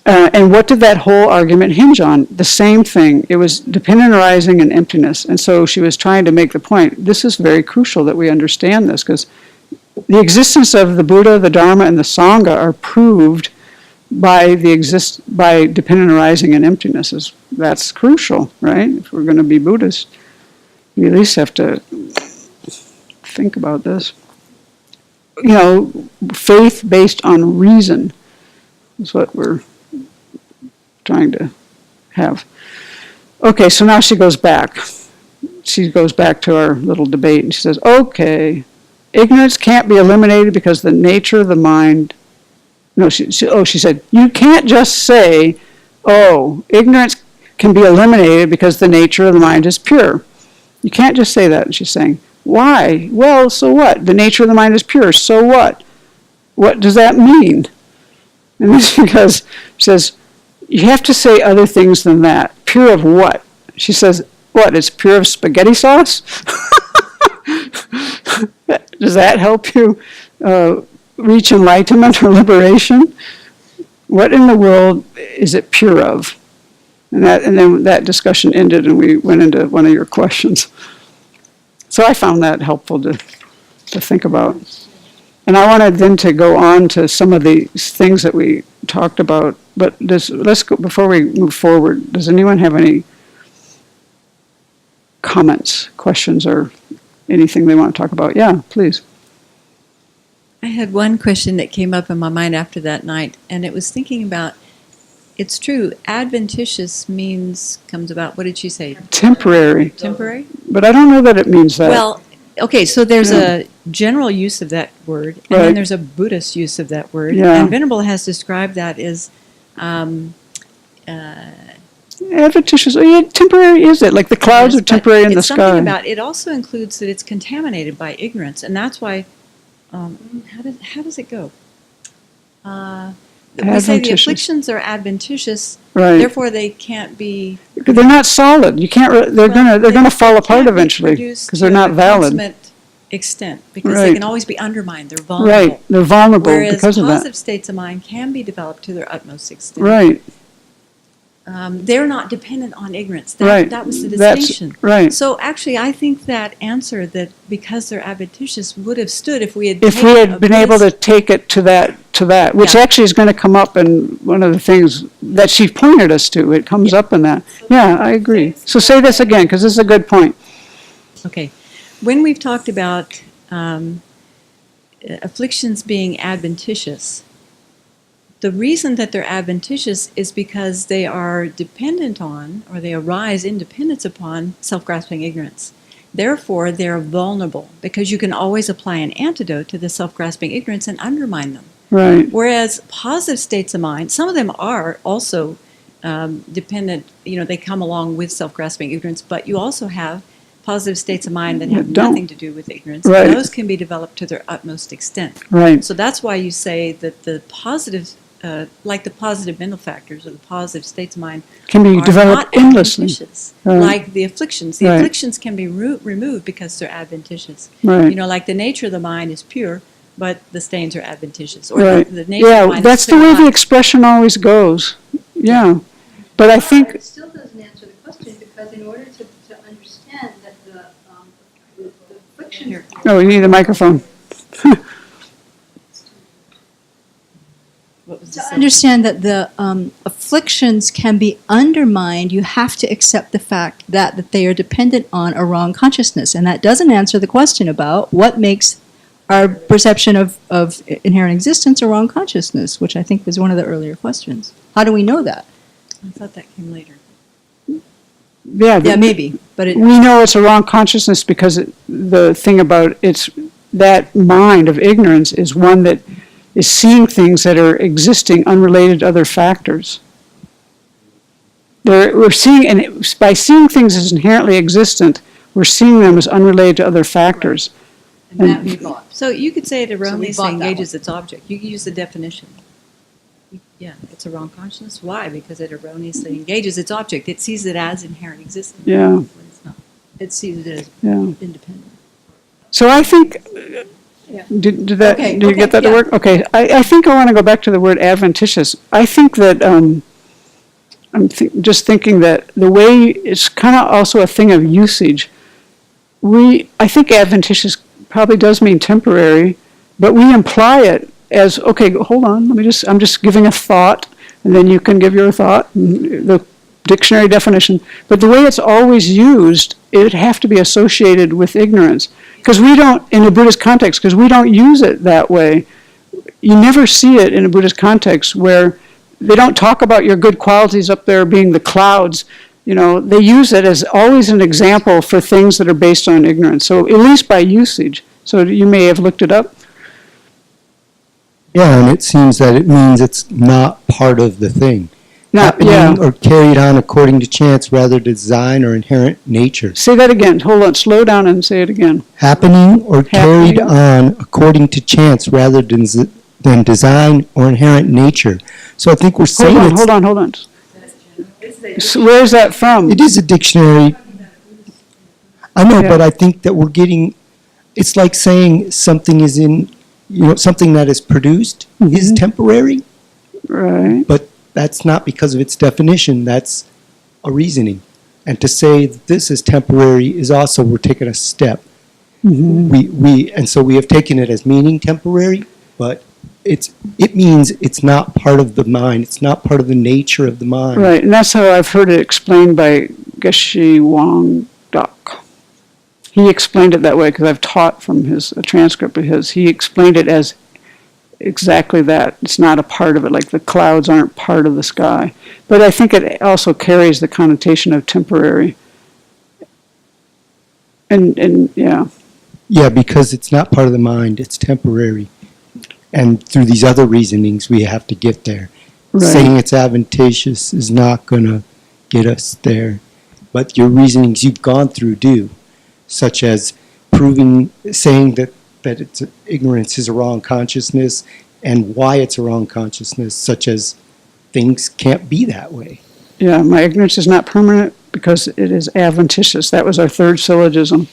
And what did that whole argument hinge on? The same thing. It was dependent arising and emptiness. And so she was trying to make the point, this is very crucial that we understand this, because the existence of the Buddha, the Dharma, and the Sangha are proved by dependent arising and emptiness. That's crucial, right? If we're going to be Buddhist, we at least have to think about this. Faith based on reason is what we're trying to have. Okay, so now she goes back. She goes back to our little debate and she says, okay, ignorance can't be eliminated because the nature of the mind. No, she said, you can't just say, ignorance can be eliminated because the nature of the mind is pure. You can't just say that. And she's saying, why? Well, so what? The nature of the mind is pure, so what? What does that mean? And then she says, you have to say other things than that. Pure of what? She says, what? It's pure of spaghetti sauce? Does that help you reach enlightenment or liberation? What in the world is it pure of? And then that discussion ended and we went into one of your questions. So I found that helpful to think about. And I wanted then to go on to some of the things that we talked about. But let's go, before we move forward, does anyone have any comments, questions, or anything they want to talk about? Yeah, please. I had one question that came up in my mind after that night, and it was thinking about it's true. Adventitious comes about, what did she say? Temporary. Temporary? But I don't know that it means that. Well, okay, so there's Yeah. a general use of that word, and Right. then there's a Buddhist use of that word. Yeah. And Venerable has described that as Adventitious. Oh, yeah, temporary is it? Like the clouds yes, are temporary but in the it's something sky. about it also includes that it's contaminated by ignorance, and that's why. How does it go? We say the Adventitious. afflictions are adventitious, Right. therefore they can't be. They're not solid. You can't. They're well, gonna fall apart can't be eventually produced because they're to not a valid. consummate extent because Right. they can always be undermined. They're vulnerable. Right. They're vulnerable Whereas because of that. positive states of mind can be developed to their utmost extent. Right. They're not dependent on ignorance. Right. That was the That's distinction. right. So actually, I think that answer that because they're adventitious would have stood if we had If we taken a had been able to Buddhist- take it to that, which Yeah. actually is going to come up in one of the things that she pointed us to. It comes up in that. Yeah, I agree. So say this again, because this is a good point. Okay. When we've talked about afflictions being adventitious, the reason that they're adventitious is because they are dependent on, or they arise in dependence upon, self-grasping ignorance. Therefore, they're vulnerable because you can always apply an antidote to the self-grasping ignorance and undermine them. Right. Whereas positive states of mind, some of them are also dependent, they come along with self-grasping ignorance, but you also have positive states of mind that have don't. nothing to do with ignorance. Right. And those can be developed to their utmost extent. Right. So that's why you say that the positive, like the positive mental factors or the positive states of mind, Can be are developed not endlessly. adventitious, Right. like the afflictions. The Right. afflictions can be removed because they're adventitious. Right. Like the nature of the mind is pure, but the stains are adventitious. Or Right. the nature of the Yeah, mind that's is the way the clear. expression always goes. Yeah. But I think, It still doesn't answer the question because in order to understand that the affliction. Here. oh, we need a microphone. What was the To second? understand that the afflictions can be undermined, you have to accept the fact that they are dependent on a wrong consciousness. And that doesn't answer the question about what makes our perception of inherent existence a wrong consciousness, which I think was one of the earlier questions. How do we know that? I thought that came later. Yeah. Yeah, maybe. But We know it's a wrong consciousness because the thing about it's that mind of ignorance is one that is seeing things that are existing unrelated to other factors. We're seeing, and by seeing things as inherently existent, we're seeing them as unrelated to other factors. and that we bought. So you could say it erroneously bought that engages its object. You could use the definition. Yeah, it's a wrong consciousness. Why? Because it erroneously engages its object. It sees it as inherent existence. Yeah. When it's not. It sees it as Yeah. independent. So I think, did that, Okay, did you get that to yeah. work? Okay, I think I want to go back to the word adventitious. I think that, just thinking that the way, it's kind of also a thing of usage. I think adventitious probably does mean temporary, but we imply it as, okay, hold on, I'm just giving a thought, and then you can give your thought, the dictionary definition. But the way it's always used, it would have to be associated with ignorance. Because we don't, in a Buddhist context, because we don't use it that way. You never see it in a Buddhist context where they don't talk about your good qualities up there being the clouds. They use it as always an example for things that are based on ignorance. So at least by usage. So you may have looked it up. Yeah, and it seems that it means it's not part of the thing. Happening Yeah. or carried on according to chance rather than design or inherent nature. Say that again. Hold on. Slow down and say it again. Happening or carried Happening. on according to chance rather than design or inherent nature. So I think we're saying Hold on. So where's that from? it is a dictionary. I know, Yeah. but I think that we're getting, it's like saying something is something that is produced is temporary, Right. but that's not because of its definition, that's a reasoning. And to say that this is temporary is also, we're taking a step. And so we have taken it as meaning temporary, but it means it's not part of the mind, it's not part of the nature of the mind. Right. And that's how I've heard it explained by Geshe Wang Dok. He explained it that way because I've taught from a transcript of his. He explained it as exactly that. It's not a part of it, like the clouds aren't part of the sky. But I think it also carries the connotation of temporary. And yeah, Yeah, because it's not part of the mind, it's temporary. And through these other reasonings, we have to get there. right. Saying it's adventitious is not going to get us there. But your reasonings you've gone through do, such as saying that it's ignorance is a wrong consciousness, and why it's a wrong consciousness, such as things can't be that way. Yeah, my ignorance is not permanent because it is adventitious. That was our third syllogism.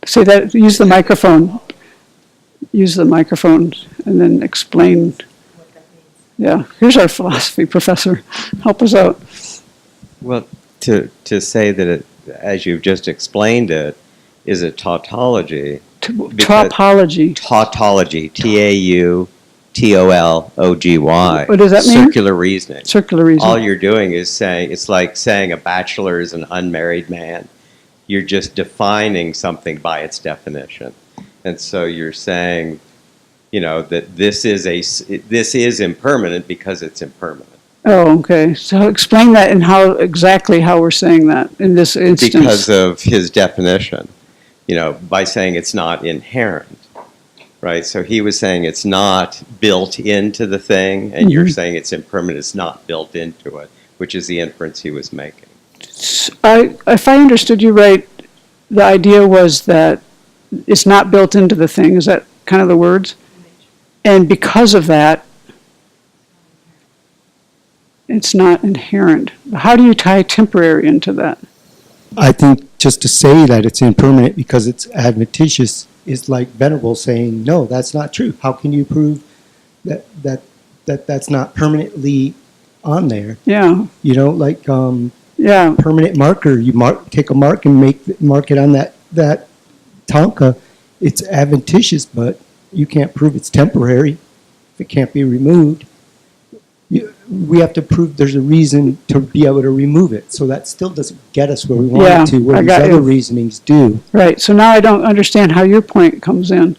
Say that, use the microphone. Use the microphone and then explain. Yeah, here's our philosophy professor. Help us out. Well, to say that it, as you've just explained it, is a tautology. Topology. Tautology, Tautology. What does that mean? Circular reasoning. Circular reasoning. All you're doing is saying, it's like saying a bachelor is an unmarried man. You're just defining something by its definition. And so you're saying, that this is impermanent because it's impermanent. Oh, okay. So explain that and exactly how we're saying that in this instance. Because of his definition, by saying it's not inherent, right? So he was saying it's not built into the thing, and you're saying it's impermanent, it's not built into it, which is the inference he was making. If I understood you right, the idea was that it's not built into the thing. Is that kind of the words? And because of that, it's not inherent. How do you tie temporary into that? I think just to say that it's impermanent because it's adventitious is like Venerable saying, no, that's not true. How can you prove that's not permanently on there? Yeah. Like Yeah. permanent marker. You take a mark and mark it on that Tonka. It's adventitious, but you can't prove it's temporary if it can't be removed. We have to prove there's a reason to be able to remove it. So that still doesn't get us where we want it to, where these other reasonings do. Right. So now I don't understand how your point comes in.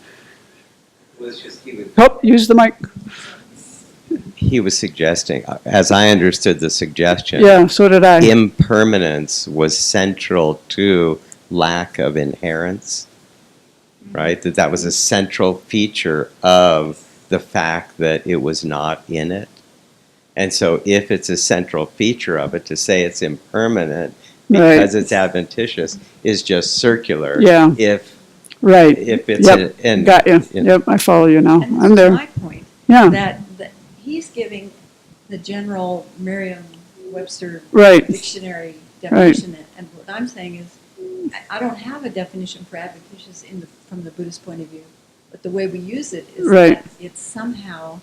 Use the mic. He was suggesting, as I understood the suggestion, Yeah, so did I. impermanence was central to lack of inherence, right? That was a central feature of the fact that it was not in it. And so if it's a central feature of it, to say it's impermanent because it's adventitious is just circular. Yeah. If it's got you. Yep, I follow you now. And this I'm is there. my point. Yeah. That he's giving the general Merriam-Webster Right. dictionary definition, and what I'm saying is, I don't have a definition for adventitious from the Buddhist point of view, but the way we use it is that it's somehow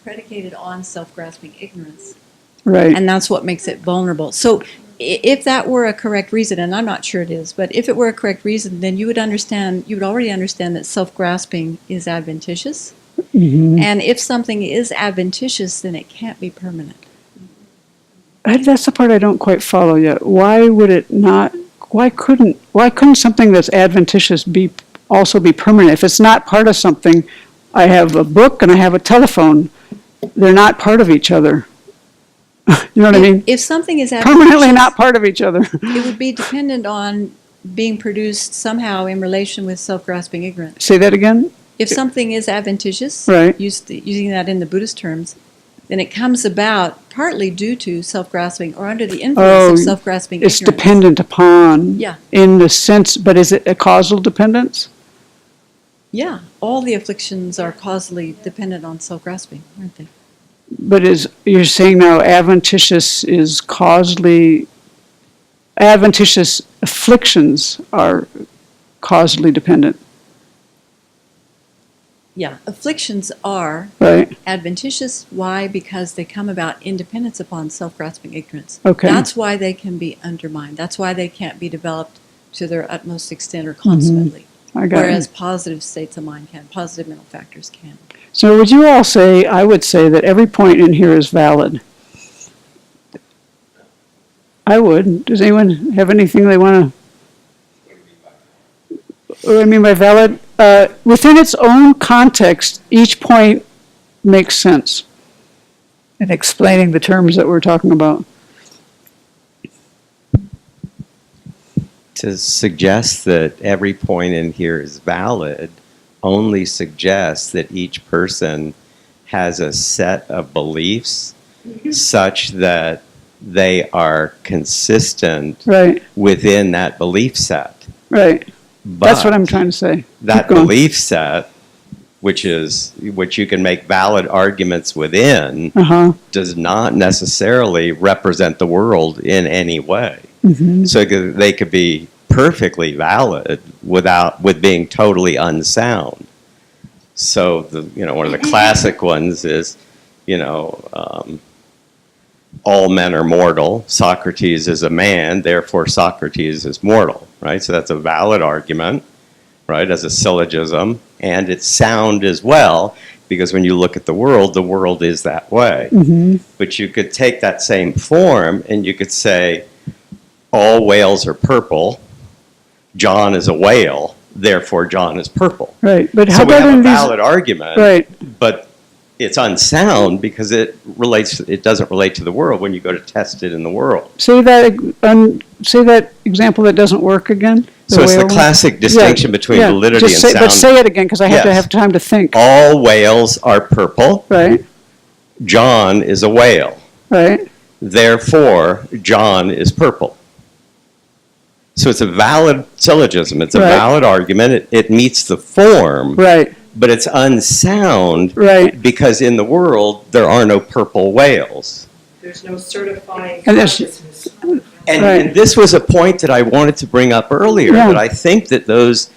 predicated on self-grasping ignorance, Right. and that's what makes it vulnerable. So if that were a correct reason, and I'm not sure it is, but if it were a correct reason, then you would already understand that self-grasping is adventitious. Mm-hmm. And if something is adventitious, then it can't be permanent. That's the part I don't quite follow yet. Why would it not? Why couldn't something that's adventitious also be permanent? If it's not part of something, I have a book and I have a telephone. They're not part of each other. You know what I mean? If something is adventitious, Permanently not part of each other. it would be dependent on being produced somehow in relation with self-grasping ignorance. Say that again? If something is adventitious, Right. using that in the Buddhist terms, then it comes about partly due to self-grasping or under the influence of self-grasping It's ignorance. dependent upon, Yeah. in the sense, but is it a causal dependence? Yeah, all the afflictions are causally dependent on self-grasping, aren't they? But you're saying now adventitious is adventitious afflictions are causally dependent, Yeah, afflictions are right? adventitious. Why? Because they come about in dependence upon self-grasping ignorance. Okay. That's why they can be undermined. That's why they can't be developed to their utmost extent or consummately. I got Whereas it. positive states of mind can, positive mental factors can. So would you all say, I would say that every point in here is valid. I would. Does anyone have anything they want to? What do I mean by valid? within its own context, each point makes sense in explaining the terms that we're talking about. To suggest that every point in here is valid only suggests that each person has a set of beliefs such that they are consistent Right, within that belief set. right. But That's what I'm trying to say. that Keep going. belief set, which you can make valid arguments within, Uh-huh. does not necessarily represent the world in any way. Mm-hmm. So they could be perfectly valid with being totally unsound. So one of the classic ones is, all men are mortal. Socrates is a man, therefore Socrates is mortal, right? So that's a valid argument, right, as a syllogism, and it's sound as well, because when you look at the world is that way. Mm-hmm. But you could take that same form and you could say, all whales are purple, John is a whale, therefore John is purple. Right, but So how we about have a in these? valid argument, Right, but it's unsound because it doesn't relate to the world when you go to test it in the world. say that example that doesn't work again. So it's the whale one. classic distinction between Yeah, validity just and say, sound. but say it again, because I have to Yes. have time to think. All whales are purple. Right, John is a whale. right, Therefore, John is purple. So it's a valid syllogism. It's a Right. valid argument. It meets the form, right, but it's unsound right. because in the world there are no purple whales. There's no certifying And there's- consciousness. And, Right. and this was a point that I wanted to bring up earlier. Yeah. That I think that those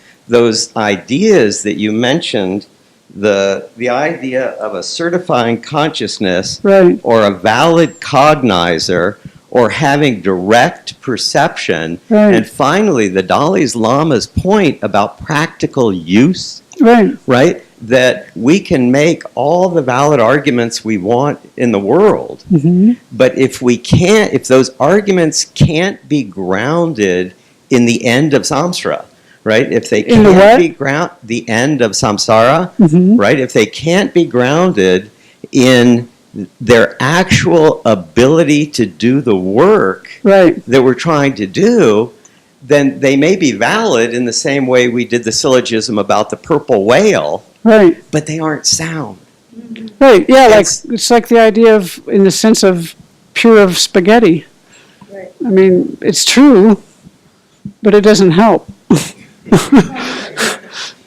ideas that you mentioned, the idea of a certifying consciousness Right, or a valid cognizer or having direct perception, Right. and finally the Dalai Lama's point about practical use, right, right? That we can make all the valid arguments we want in the world, mm-hmm. but if those arguments can't be grounded in the end of samsara, right? If they In the can't what? be the end of samsara, Mm-hmm. right? If they can't be grounded in their actual ability to do the work Right, that we're trying to do, then they may be valid in the same way we did the syllogism about the purple whale, right, but they aren't sound. right. Yeah, It's- it's like the idea of, in the sense of pure of spaghetti. Right. I mean, it's true, but it doesn't help.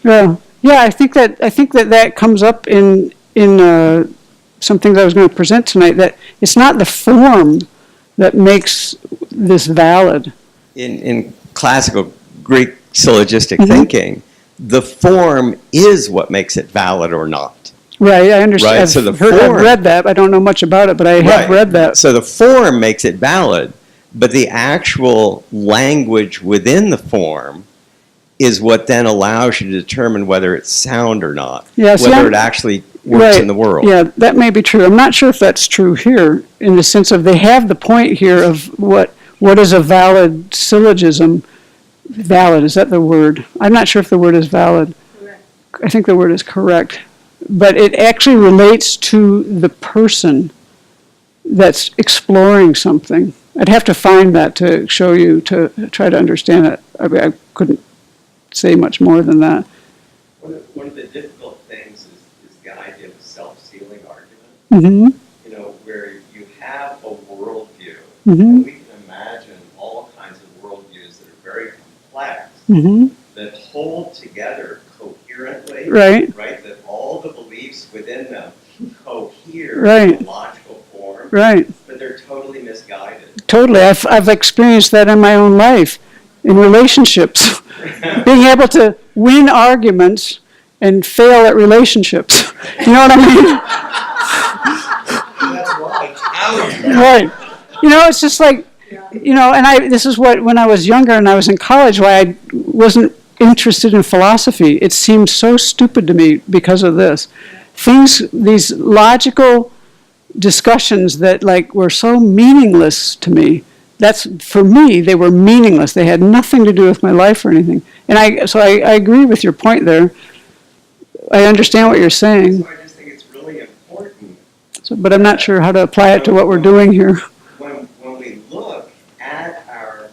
Yeah, yeah. I think that comes up in something that I was going to present tonight. That it's not the form that makes this valid. In classical Greek syllogistic Mhm. thinking, the form is what makes it valid or not. Right, I understand. Right, so the I've form- read that. I don't know much about it, but I have Right. read that. So the form makes it valid, but the actual language within the form is what then allows you to determine whether it's sound or not, Yeah, see, whether I'm- it actually works Right. in the world. Yeah, that may be true. I'm not sure if that's true here, in the sense of they have the point here of what is a valid syllogism. Valid, is that the word? I'm not sure if the word is valid. Correct. I think the word is correct. But it actually relates to the person that's exploring something. I'd have to find that to show you, to try to understand it. I couldn't say much more than that. One of the difficult things is the idea of a self-sealing argument, Mm-hmm, where you have a worldview, mm-hmm, and we can imagine all kinds of worldviews that are very complex, mm-hmm. that hold together coherently, Right, that all the beliefs within them cohere Right. in a logical form, right. but they're totally misguided. Totally. I've experienced that in my own life, in relationships. Being able to win arguments and fail at relationships. You know what I mean? That's right. Right. It's just like, and this is what, when I was younger and I was in college, why I wasn't interested in philosophy. It seemed so stupid to me because of this. These logical discussions that were so meaningless to me that's, for me, they were meaningless. They had nothing to do with my life or anything. And I agree with your point there. I understand what you're saying, So I just think it's really important but I'm not sure how to apply it to what we're doing here. when we look at our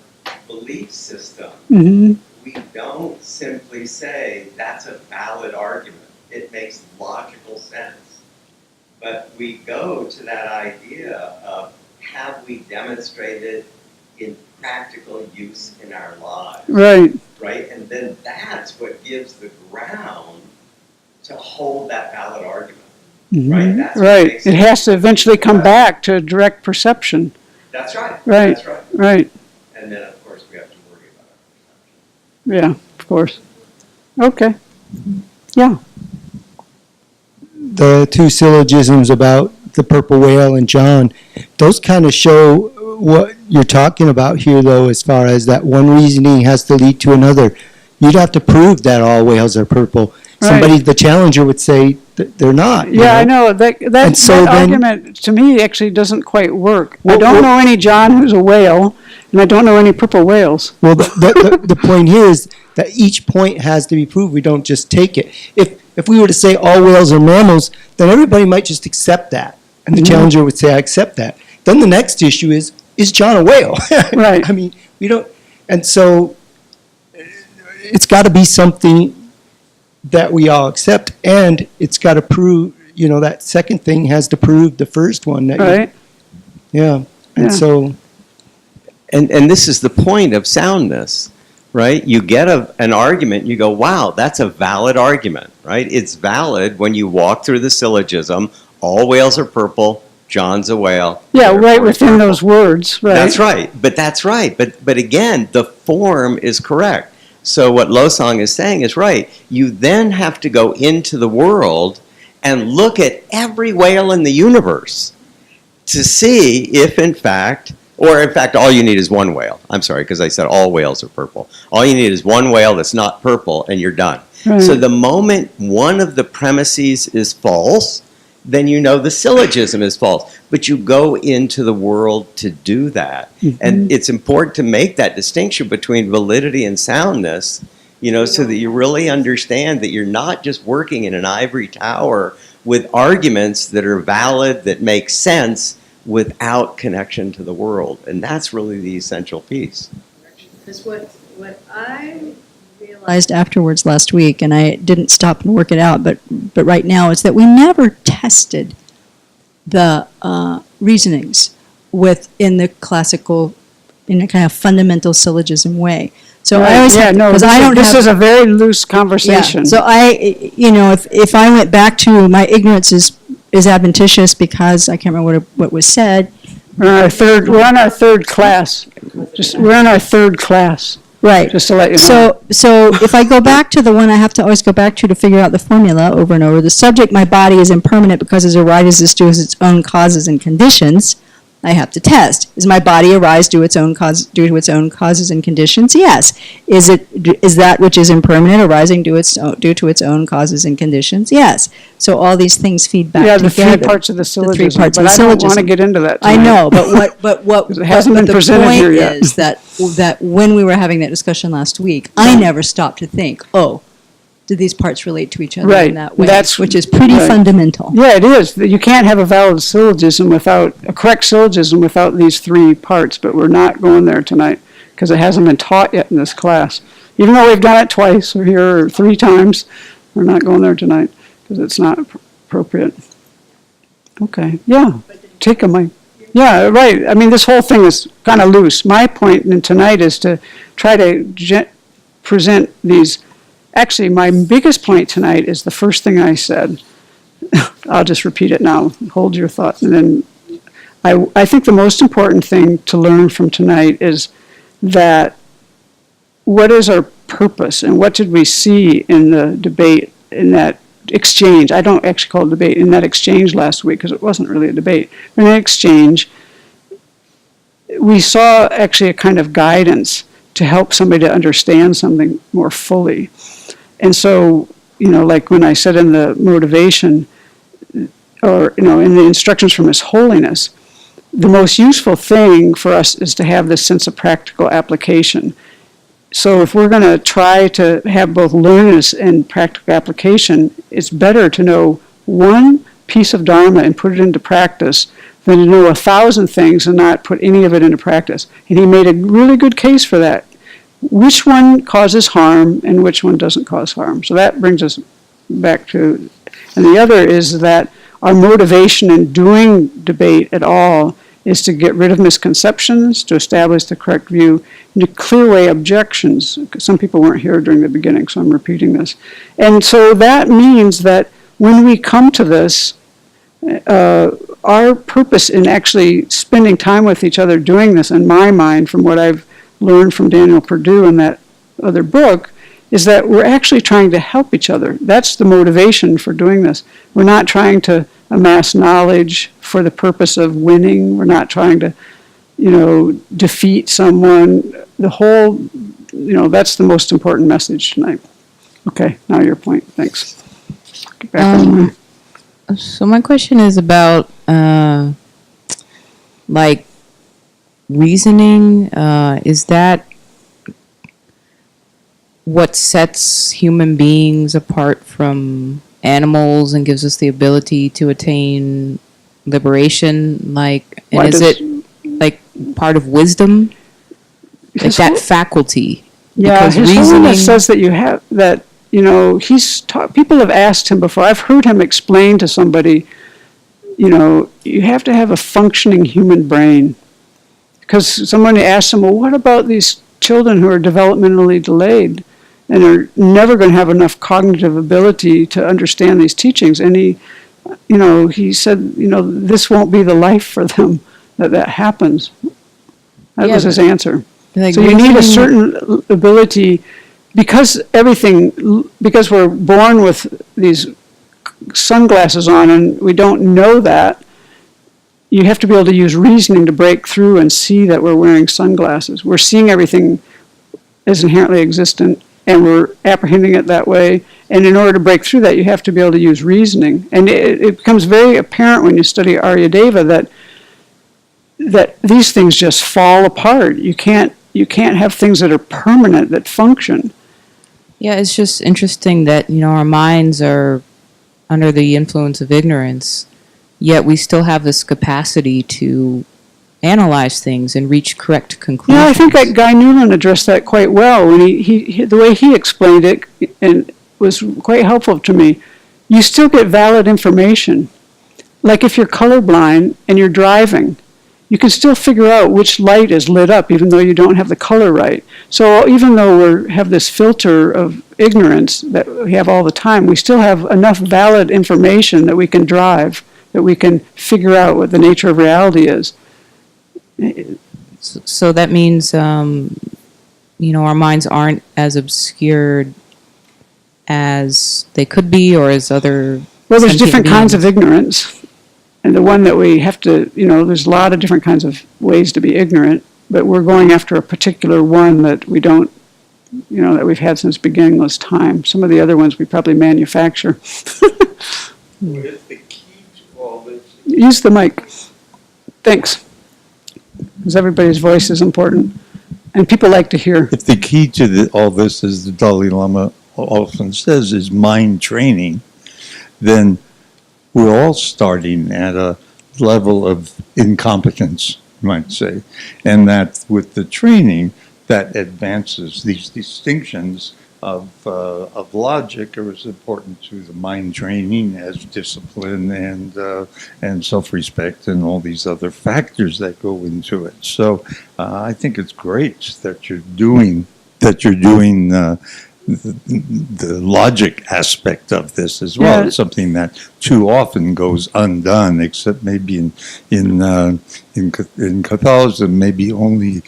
belief system, Hmm. we don't simply say that's a valid argument. It makes logical sense. But we go to that idea of, have we demonstrated in practical use in our lives? Right. Right? And then that's what gives the ground to hold that valid argument. Mhm. Right, that's what Right. makes It it- has to eventually come back to direct perception. That's right. Right. That's right. Right. And then, of course, we have to worry about our perception. Yeah, of course. Okay. Yeah. The two syllogisms about the purple whale and John, those kind of show what you're talking about here, though, as far as that one reasoning has to lead to another. You'd have to prove that all whales are purple. Somebody, the challenger, would say they're not. you Yeah, I know. That And so then- argument, to me, actually doesn't quite work. I Well, don't well- know any John who's a whale, and I don't know any purple whales. Well, the point here is that each point has to be proved. We don't just take it. If we were to say all whales are mammals, then everybody might just accept that. And the Mhm. challenger would say, I accept that. Then the next issue is John a whale? Right. I mean, we don't, and so it's got to be something that we all accept, and it's got to prove, that second thing has to prove the first one. That Right? Yeah. And Yeah. so, And this is the point of soundness, right? You get an argument, and you go, wow, that's a valid argument, right? It's valid when you walk through the syllogism, all whales are purple, John's a whale. Yeah, therefore right he's within purple. those words, right? That's right. But again, the form is correct. So what Losang is saying is right. You then have to go into the world and look at every whale in the universe to see if in fact, or in fact all you need is one whale. I'm sorry, because I said all whales are purple. All you need is one whale that's not purple and you're done. Right. So the moment one of the premises is false, then you know the syllogism is false. But you go into the world to do that. And it's important to make that distinction between validity and soundness, so that you really understand that you're not just working in an ivory tower with arguments that are valid, that make sense, without connection to the world. And that's really the essential piece. Because what I realized afterwards last week, and I didn't stop and work it out, but right now, is that we never tested the reasonings in the classical, in a kind of fundamental syllogism way. So I always because I don't this have, is a very loose conversation. Yeah, so if I went back to my ignorance is adventitious because I can't remember what was said. We're on our third class. We're on our third class. Right. Just to let you know. So if I go back to the one I have to always go back to figure out the formula over and over, the subject, my body, is impermanent because it arises due to its own causes and conditions. I have to test. Is my body arise due to its own causes and conditions? Yes. Is that which is impermanent arising due to its own causes and conditions? Yes. So all these things feed back Yeah, together. the three parts of the syllogism. parts of but the I don't want to syllogism. get into that I tonight. know, but what It hasn't been the presented point here yet. is that when we were having that discussion last week, I never stopped to think, do these parts relate to each other Right. in that way? That's- which is pretty right. fundamental. Yeah, it is. You can't have a valid syllogism a correct syllogism without these three parts, but we're not going there tonight because it hasn't been taught yet in this class. Even though we've done it twice or three times, we're not going there tonight because it's not appropriate. Okay, yeah, take a mic. Yeah, right. I mean, this whole thing is kind of loose. My point tonight is to try to present these. Actually, my biggest point tonight is the first thing I said. I'll just repeat it now. Hold your thought. And then I think the most important thing to learn from tonight is that what is our purpose and what did we see in the debate, in that exchange? I don't actually call it debate, in that exchange last week because it wasn't really a debate. In that exchange, we saw actually a kind of guidance to help somebody to understand something more fully. And so, like when I said in the motivation, or, in the instructions from His Holiness, the most useful thing for us is to have this sense of practical application. So if we're going to try to have both learnedness and practical application, it's better to know one piece of Dharma and put it into practice than to know 1,000 things and not put any of it into practice. And he made a really good case for that. Which one causes harm and which one doesn't cause harm? So that brings us back to, and the other is that our motivation in doing debate at all is to get rid of misconceptions, to establish the correct view, and to clear away objections. Some people weren't here during the beginning, so I'm repeating this. And so that means that when we come to this, our purpose in actually spending time with each other doing this, in my mind, from what I've learned from Daniel Perdue in that other book, is that we're actually trying to help each other. That's the motivation for doing this. We're not trying to amass knowledge for the purpose of winning. We're not trying to, defeat someone. The whole, that's the most important message tonight. Okay, now your point. Thanks. Get back on my- So my question is about reasoning. Is that what sets human beings apart from animals and gives us the ability to attain liberation? And is it part of wisdom? That faculty? Yeah, Because his holiness reasoning says that you have that. He's people have asked him before. I've heard him explain to somebody, you have to have a functioning human brain. Because someone asked him, well, what about these children who are developmentally delayed and are never going to have enough cognitive ability to understand these teachings? And he said, this won't be the life for them that happens. That was his answer. So you need a certain ability. Because we're born with these sunglasses on and we don't know that, you have to be able to use reasoning to break through and see that we're wearing sunglasses. We're seeing everything as inherently existent and we're apprehending it that way. And in order to break through that, you have to be able to use reasoning. And it becomes very apparent when you study Aryadeva that these things just fall apart. You can't have things that are permanent, that function. Yeah, it's just interesting that, our minds are under the influence of ignorance, yet we still have this capacity to analyze things and reach correct conclusions. Yeah, I think that Guy Newland addressed that quite well when he the way he explained it, and was quite helpful to me. You still get valid information. Like if you're colorblind and you're driving, you can still figure out which light is lit up even though you don't have the color right. So even though we have this filter of ignorance that we have all the time, we still have enough valid information that we can drive, that we can figure out what the nature of reality is. So that means, our minds aren't as obscured as they could be or as other Well, there's sentient different kinds of beings. ignorance. And the one that we have to, there's a lot of different kinds of ways to be ignorant, but we're going after a particular one that we don't, that we've had since beginningless time. Some of the other ones we probably manufacture. What is the key to all this? Use the mic. Thanks. Because everybody's voice is important. And people like to hear. If the key to all this, as the Dalai Lama often says, is mind training, then we're all starting at a level of incompetence, you might say. And that with the training, that advances these distinctions of logic are as important to the mind training as discipline and self-respect and all these other factors that go into it. So I think it's great that you're doing the logic aspect of this as well. Yeah. It's something that too often goes undone, except maybe in Catholicism, maybe only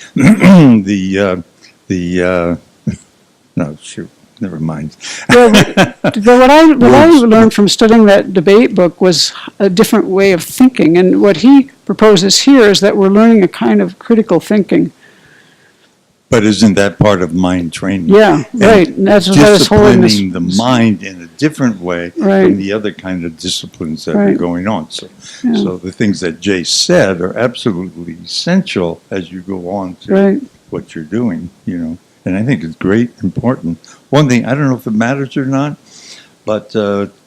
no, shoot, never mind. Well, what I learned from studying that debate book was a different way of thinking. And what he proposes here is that we're learning a kind of critical thinking. But isn't that part of mind training? Yeah, right. And that's what this holiness. Disciplining the mind in a different way Right. from the other kind of disciplines that are Right. going on. So, Yeah. so the things that Jay said are absolutely essential as you go on to Right. what you're doing, you know. And I think it's great, important. One thing, I don't know if it matters or not, but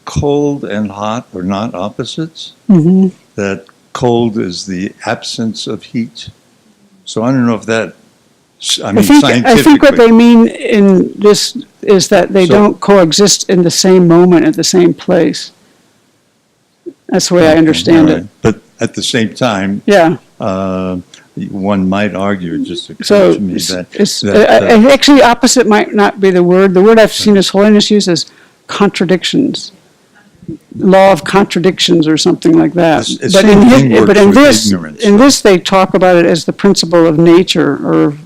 cold and hot are not opposites. Hmm. That cold is the absence of heat. So I don't know if that, I mean, I think what scientifically. they mean in this is that they So- don't coexist in the same moment at the same place. That's the way I understand All it. right. But at the same time, Yeah. one might argue, it just So occurs to me actually, opposite might not be the word. The word I've seen His Holiness use is contradictions. Law of contradictions or something like that. The But in same thing his, but works in with this, ignorance, in though. this, they talk about it as the principle of nature or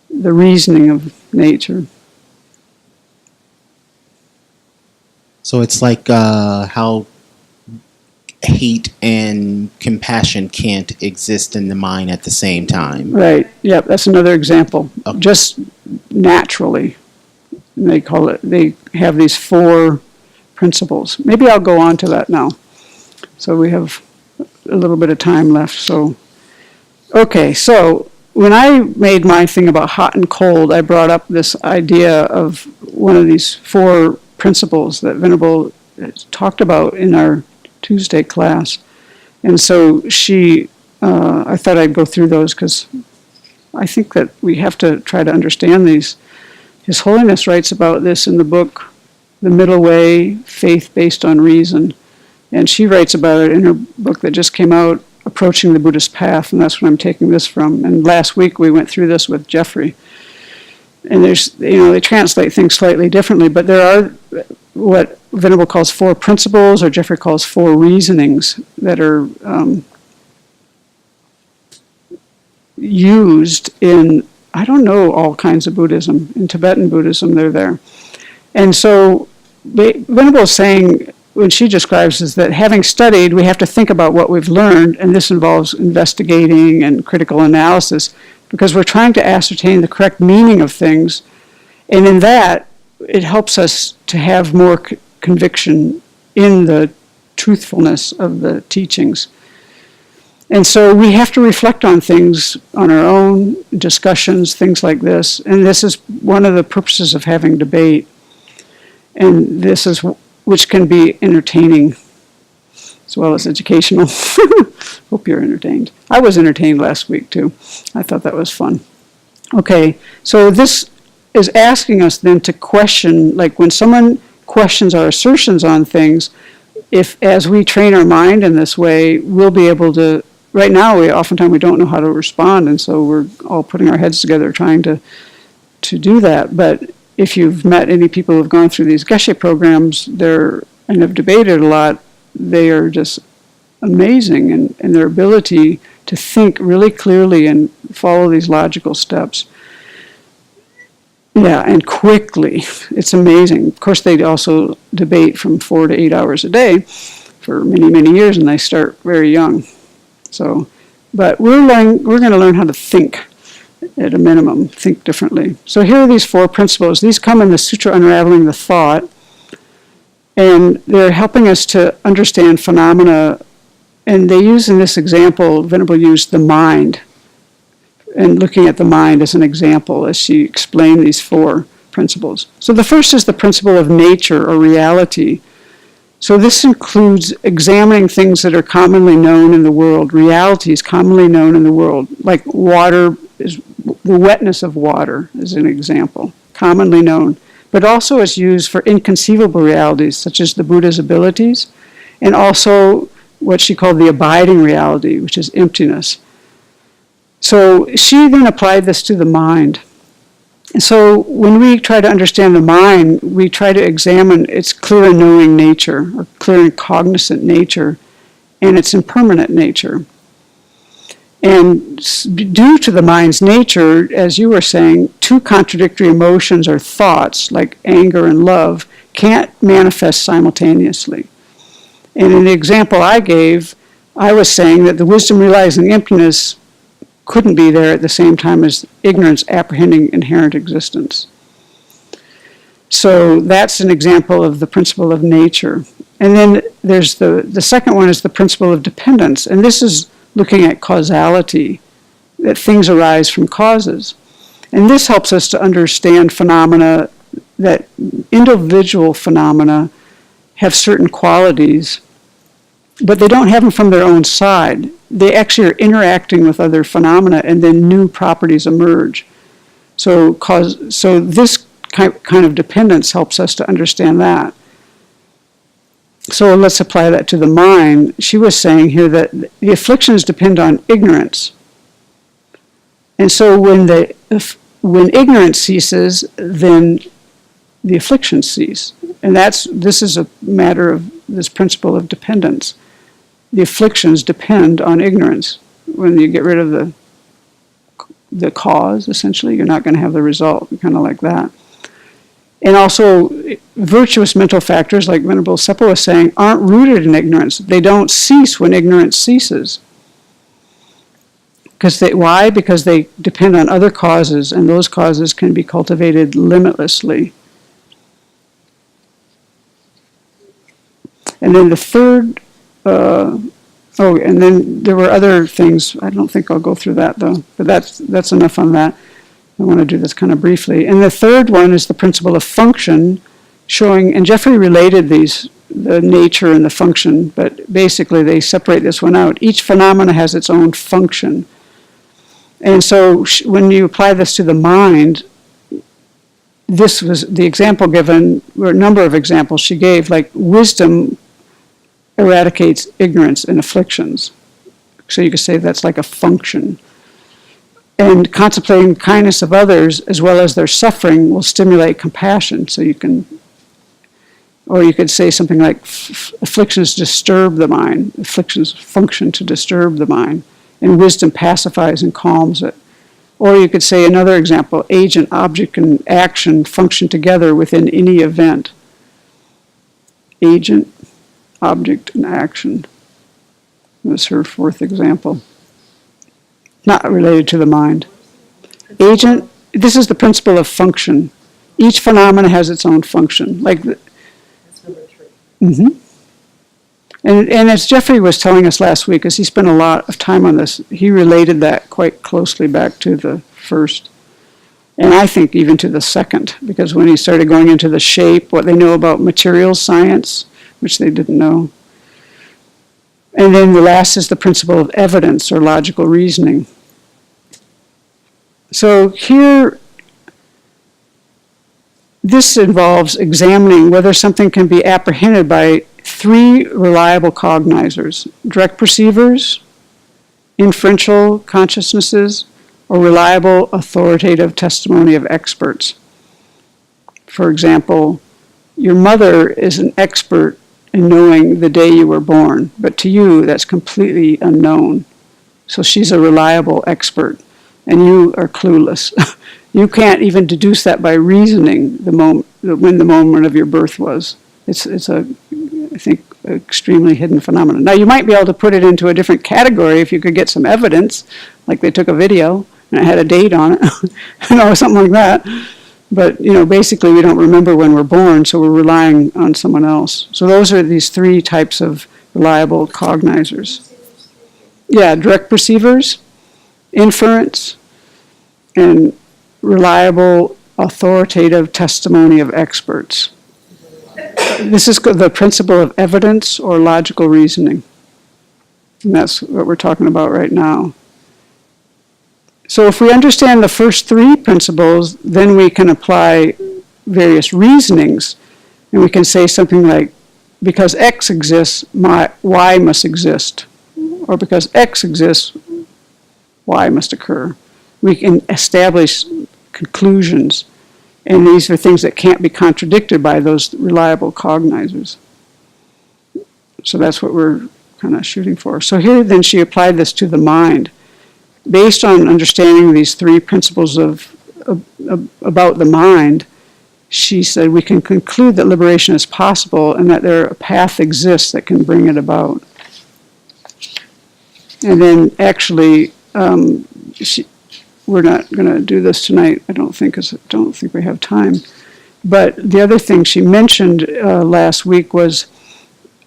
the reasoning of nature. So it's like how hate and compassion can't exist in the mind at the same time. Right. Yep. That's another example. Okay. Just naturally, and they call it. They have these 4 principles. Maybe I'll go on to that now. So we have a little bit of time left. So, okay. So when I made my thing about hot and cold, I brought up this idea of one of these 4 principles that Venerable talked about in our Tuesday class. And so I thought I'd go through those because I think that we have to try to understand these. His Holiness writes about this in the book, The Middle Way, Faith Based on Reason. And she writes about it in her book that just came out, Approaching the Buddhist Path, and that's what I'm taking this from. And last week we went through this with Jeffrey. And they translate things slightly differently, but there are what Venerable calls 4 principles, or Jeffrey calls 4 reasonings that are used in, I don't know, all kinds of Buddhism. In Tibetan Buddhism, they're there. And so Venerable is saying, when she describes is that having studied, we have to think about what we've learned, and this involves investigating and critical analysis, because we're trying to ascertain the correct meaning of things, and in that, it helps us to have more conviction in the truthfulness of the teachings. And so we have to reflect on things on our own, discussions, things like this, and this is one of the purposes of having debate, and this is which can be entertaining as well as educational. Hope you're entertained. I was entertained last week too. I thought that was fun. Okay, so this is asking us then to question, like when someone questions our assertions on things, if as we train our mind in this way, we'll be able to, right now oftentimes we don't know how to respond, and so we're all putting our heads together trying to do that. But if you've met any people who've gone through these Geshe programs, and have debated a lot, they are just amazing in their ability to think really clearly and follow these logical steps. Yeah, and quickly. It's amazing. Of course, they also debate from 4 to 8 hours a day for many, many years, and they start very young. So, but we're going to learn how to think at a minimum, think differently. So here are these 4 principles. These come in the Sutra Unraveling the Thought, and they're helping us to understand phenomena. And they use in this example, Venerable used the mind, and looking at the mind as an example as she explained these 4 principles. So the first is the principle of nature or reality. So this includes examining things that are commonly known in the world, realities commonly known in the world, like water, is the wetness of water is an example, commonly known, but also is used for inconceivable realities such as the Buddha's abilities, and also what she called the abiding reality, which is emptiness. So she then applied this to the mind. And so when we try to understand the mind, we try to examine its clear and knowing nature, or clear and cognizant nature, and its impermanent nature. And due to the mind's nature, as you were saying, 2 contradictory emotions or thoughts, like anger and love, can't manifest simultaneously. And in the example I gave, I was saying that the wisdom realizing emptiness couldn't be there at the same time as ignorance apprehending inherent existence. So that's an example of the principle of nature. And then there's the second one is the principle of dependence. And this is looking at causality, that things arise from causes. And this helps us to understand phenomena, that individual phenomena have certain qualities, but they don't have them from their own side. They actually are interacting with other phenomena, and then new properties emerge. So this kind of dependence helps us to understand that. So let's apply that to the mind. She was saying here that the afflictions depend on ignorance. And so when ignorance ceases, then the afflictions cease. And this is a matter of this principle of dependence. The afflictions depend on ignorance. When you get rid of the cause, essentially, you're not going to have the result, kind of like that. And also, virtuous mental factors, like Venerable Seppo was saying, aren't rooted in ignorance. They don't cease when ignorance ceases. Why? Because they depend on other causes, and those causes can be cultivated limitlessly. And then the third, and then there were other things. I don't think I'll go through that, though, but that's enough on that. I want to do this kind of briefly. And the third one is the principle of function, showing, and Jeffrey related these, the nature and the function, but basically they separate this one out. Each phenomena has its own function. And so when you apply this to the mind, this was the example given, or a number of examples she gave, like wisdom eradicates ignorance and afflictions. So you could say that's like a function. And contemplating kindness of others as well as their suffering will stimulate compassion. So you can, or you could say something like afflictions disturb the mind. Afflictions function to disturb the mind. And wisdom pacifies and calms it. Or you could say another example, agent, object, and action function together within any event. Agent, object, and action. That's her fourth example. Not related to the mind. Agent, this is the principle of function. Each phenomena has its own function. That's number 3. Mm-hmm. And as Jeffrey was telling us last week, as he spent a lot of time on this, he related that quite closely back to the first. And I think even to the second, because when he started going into the shape, what they know about materials science, which they didn't know. And then the last is the principle of evidence or logical reasoning. So here, this involves examining whether something can be apprehended by 3 reliable cognizers: direct perceivers, inferential consciousnesses, or reliable authoritative testimony of experts. For example, your mother is an expert in knowing the day you were born, but to you that's completely unknown. So she's a reliable expert, and you are clueless. You can't even deduce that by reasoning when the moment of your birth was. It's a, I think, extremely hidden phenomenon. Now, you might be able to put it into a different category if you could get some evidence, like they took a video and it had a date on it, or something like that. But, basically we don't remember when we're born, so we're relying on someone else. So those are these 3 types of reliable cognizers. Yeah, direct perceivers, inference, and reliable authoritative testimony of experts. This is the principle of evidence or logical reasoning. And that's what we're talking about right now. So if we understand the first 3 principles, then we can apply various reasonings. And we can say something like, because X exists, Y must exist. Or because X exists, Y must occur. We can establish conclusions. And these are things that can't be contradicted by those reliable cognizers. So that's what we're kind of shooting for. So here then she applied this to the mind. Based on understanding these 3 principles about the mind, she said we can conclude that liberation is possible and that a path exists that can bring it about. And then actually we're not going to do this tonight, I don't think, 'cause I don't think we have time. But the other thing she mentioned last week was,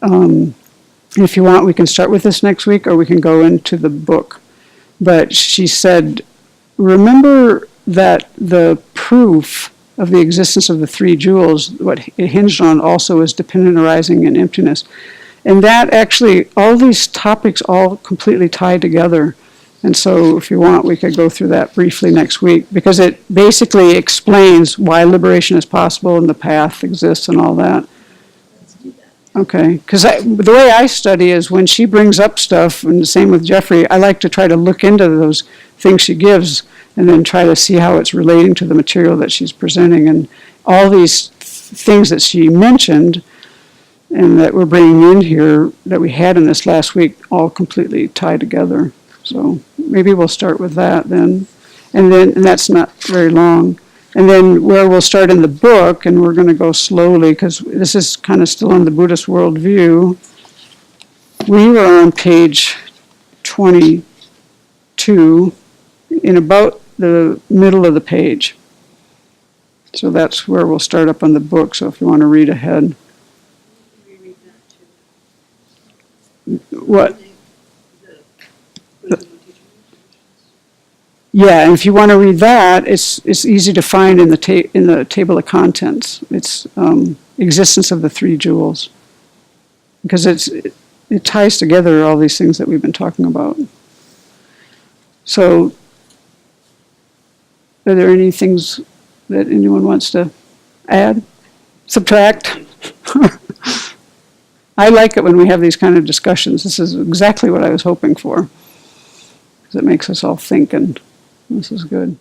if you want, we can start with this next week, or we can go into the book. But she said, remember that the proof of the existence of the three jewels, what it hinged on also is dependent arising and emptiness. And that actually, all these topics all completely tie together. And so if you want, we could go through that briefly next week, because it basically explains why liberation is possible and the path exists and all that. Okay, because the way I study is when she brings up stuff, and the same with Jeffrey, I like to try to look into those things she gives and then try to see how it's relating to the material that she's presenting. And all these things that she mentioned and that we're bringing in here that we had in this last week all completely tie together. So maybe we'll start with that then. And that's not very long. And then where we'll start in the book, and we're going to go slowly because this is kind of still on the Buddhist worldview. We were on page 22 in about the middle of the page. So that's where we'll start up on the book. So if you want to read ahead. What? Yeah, and if you want to read that, it's easy to find in the table of contents. It's existence of the three jewels, because it ties together all these things that we've been talking about. So, are there any things that anyone wants to add, subtract? I like it when we have these kind of discussions. This is exactly what I was hoping for, because it makes us all think, and this is good.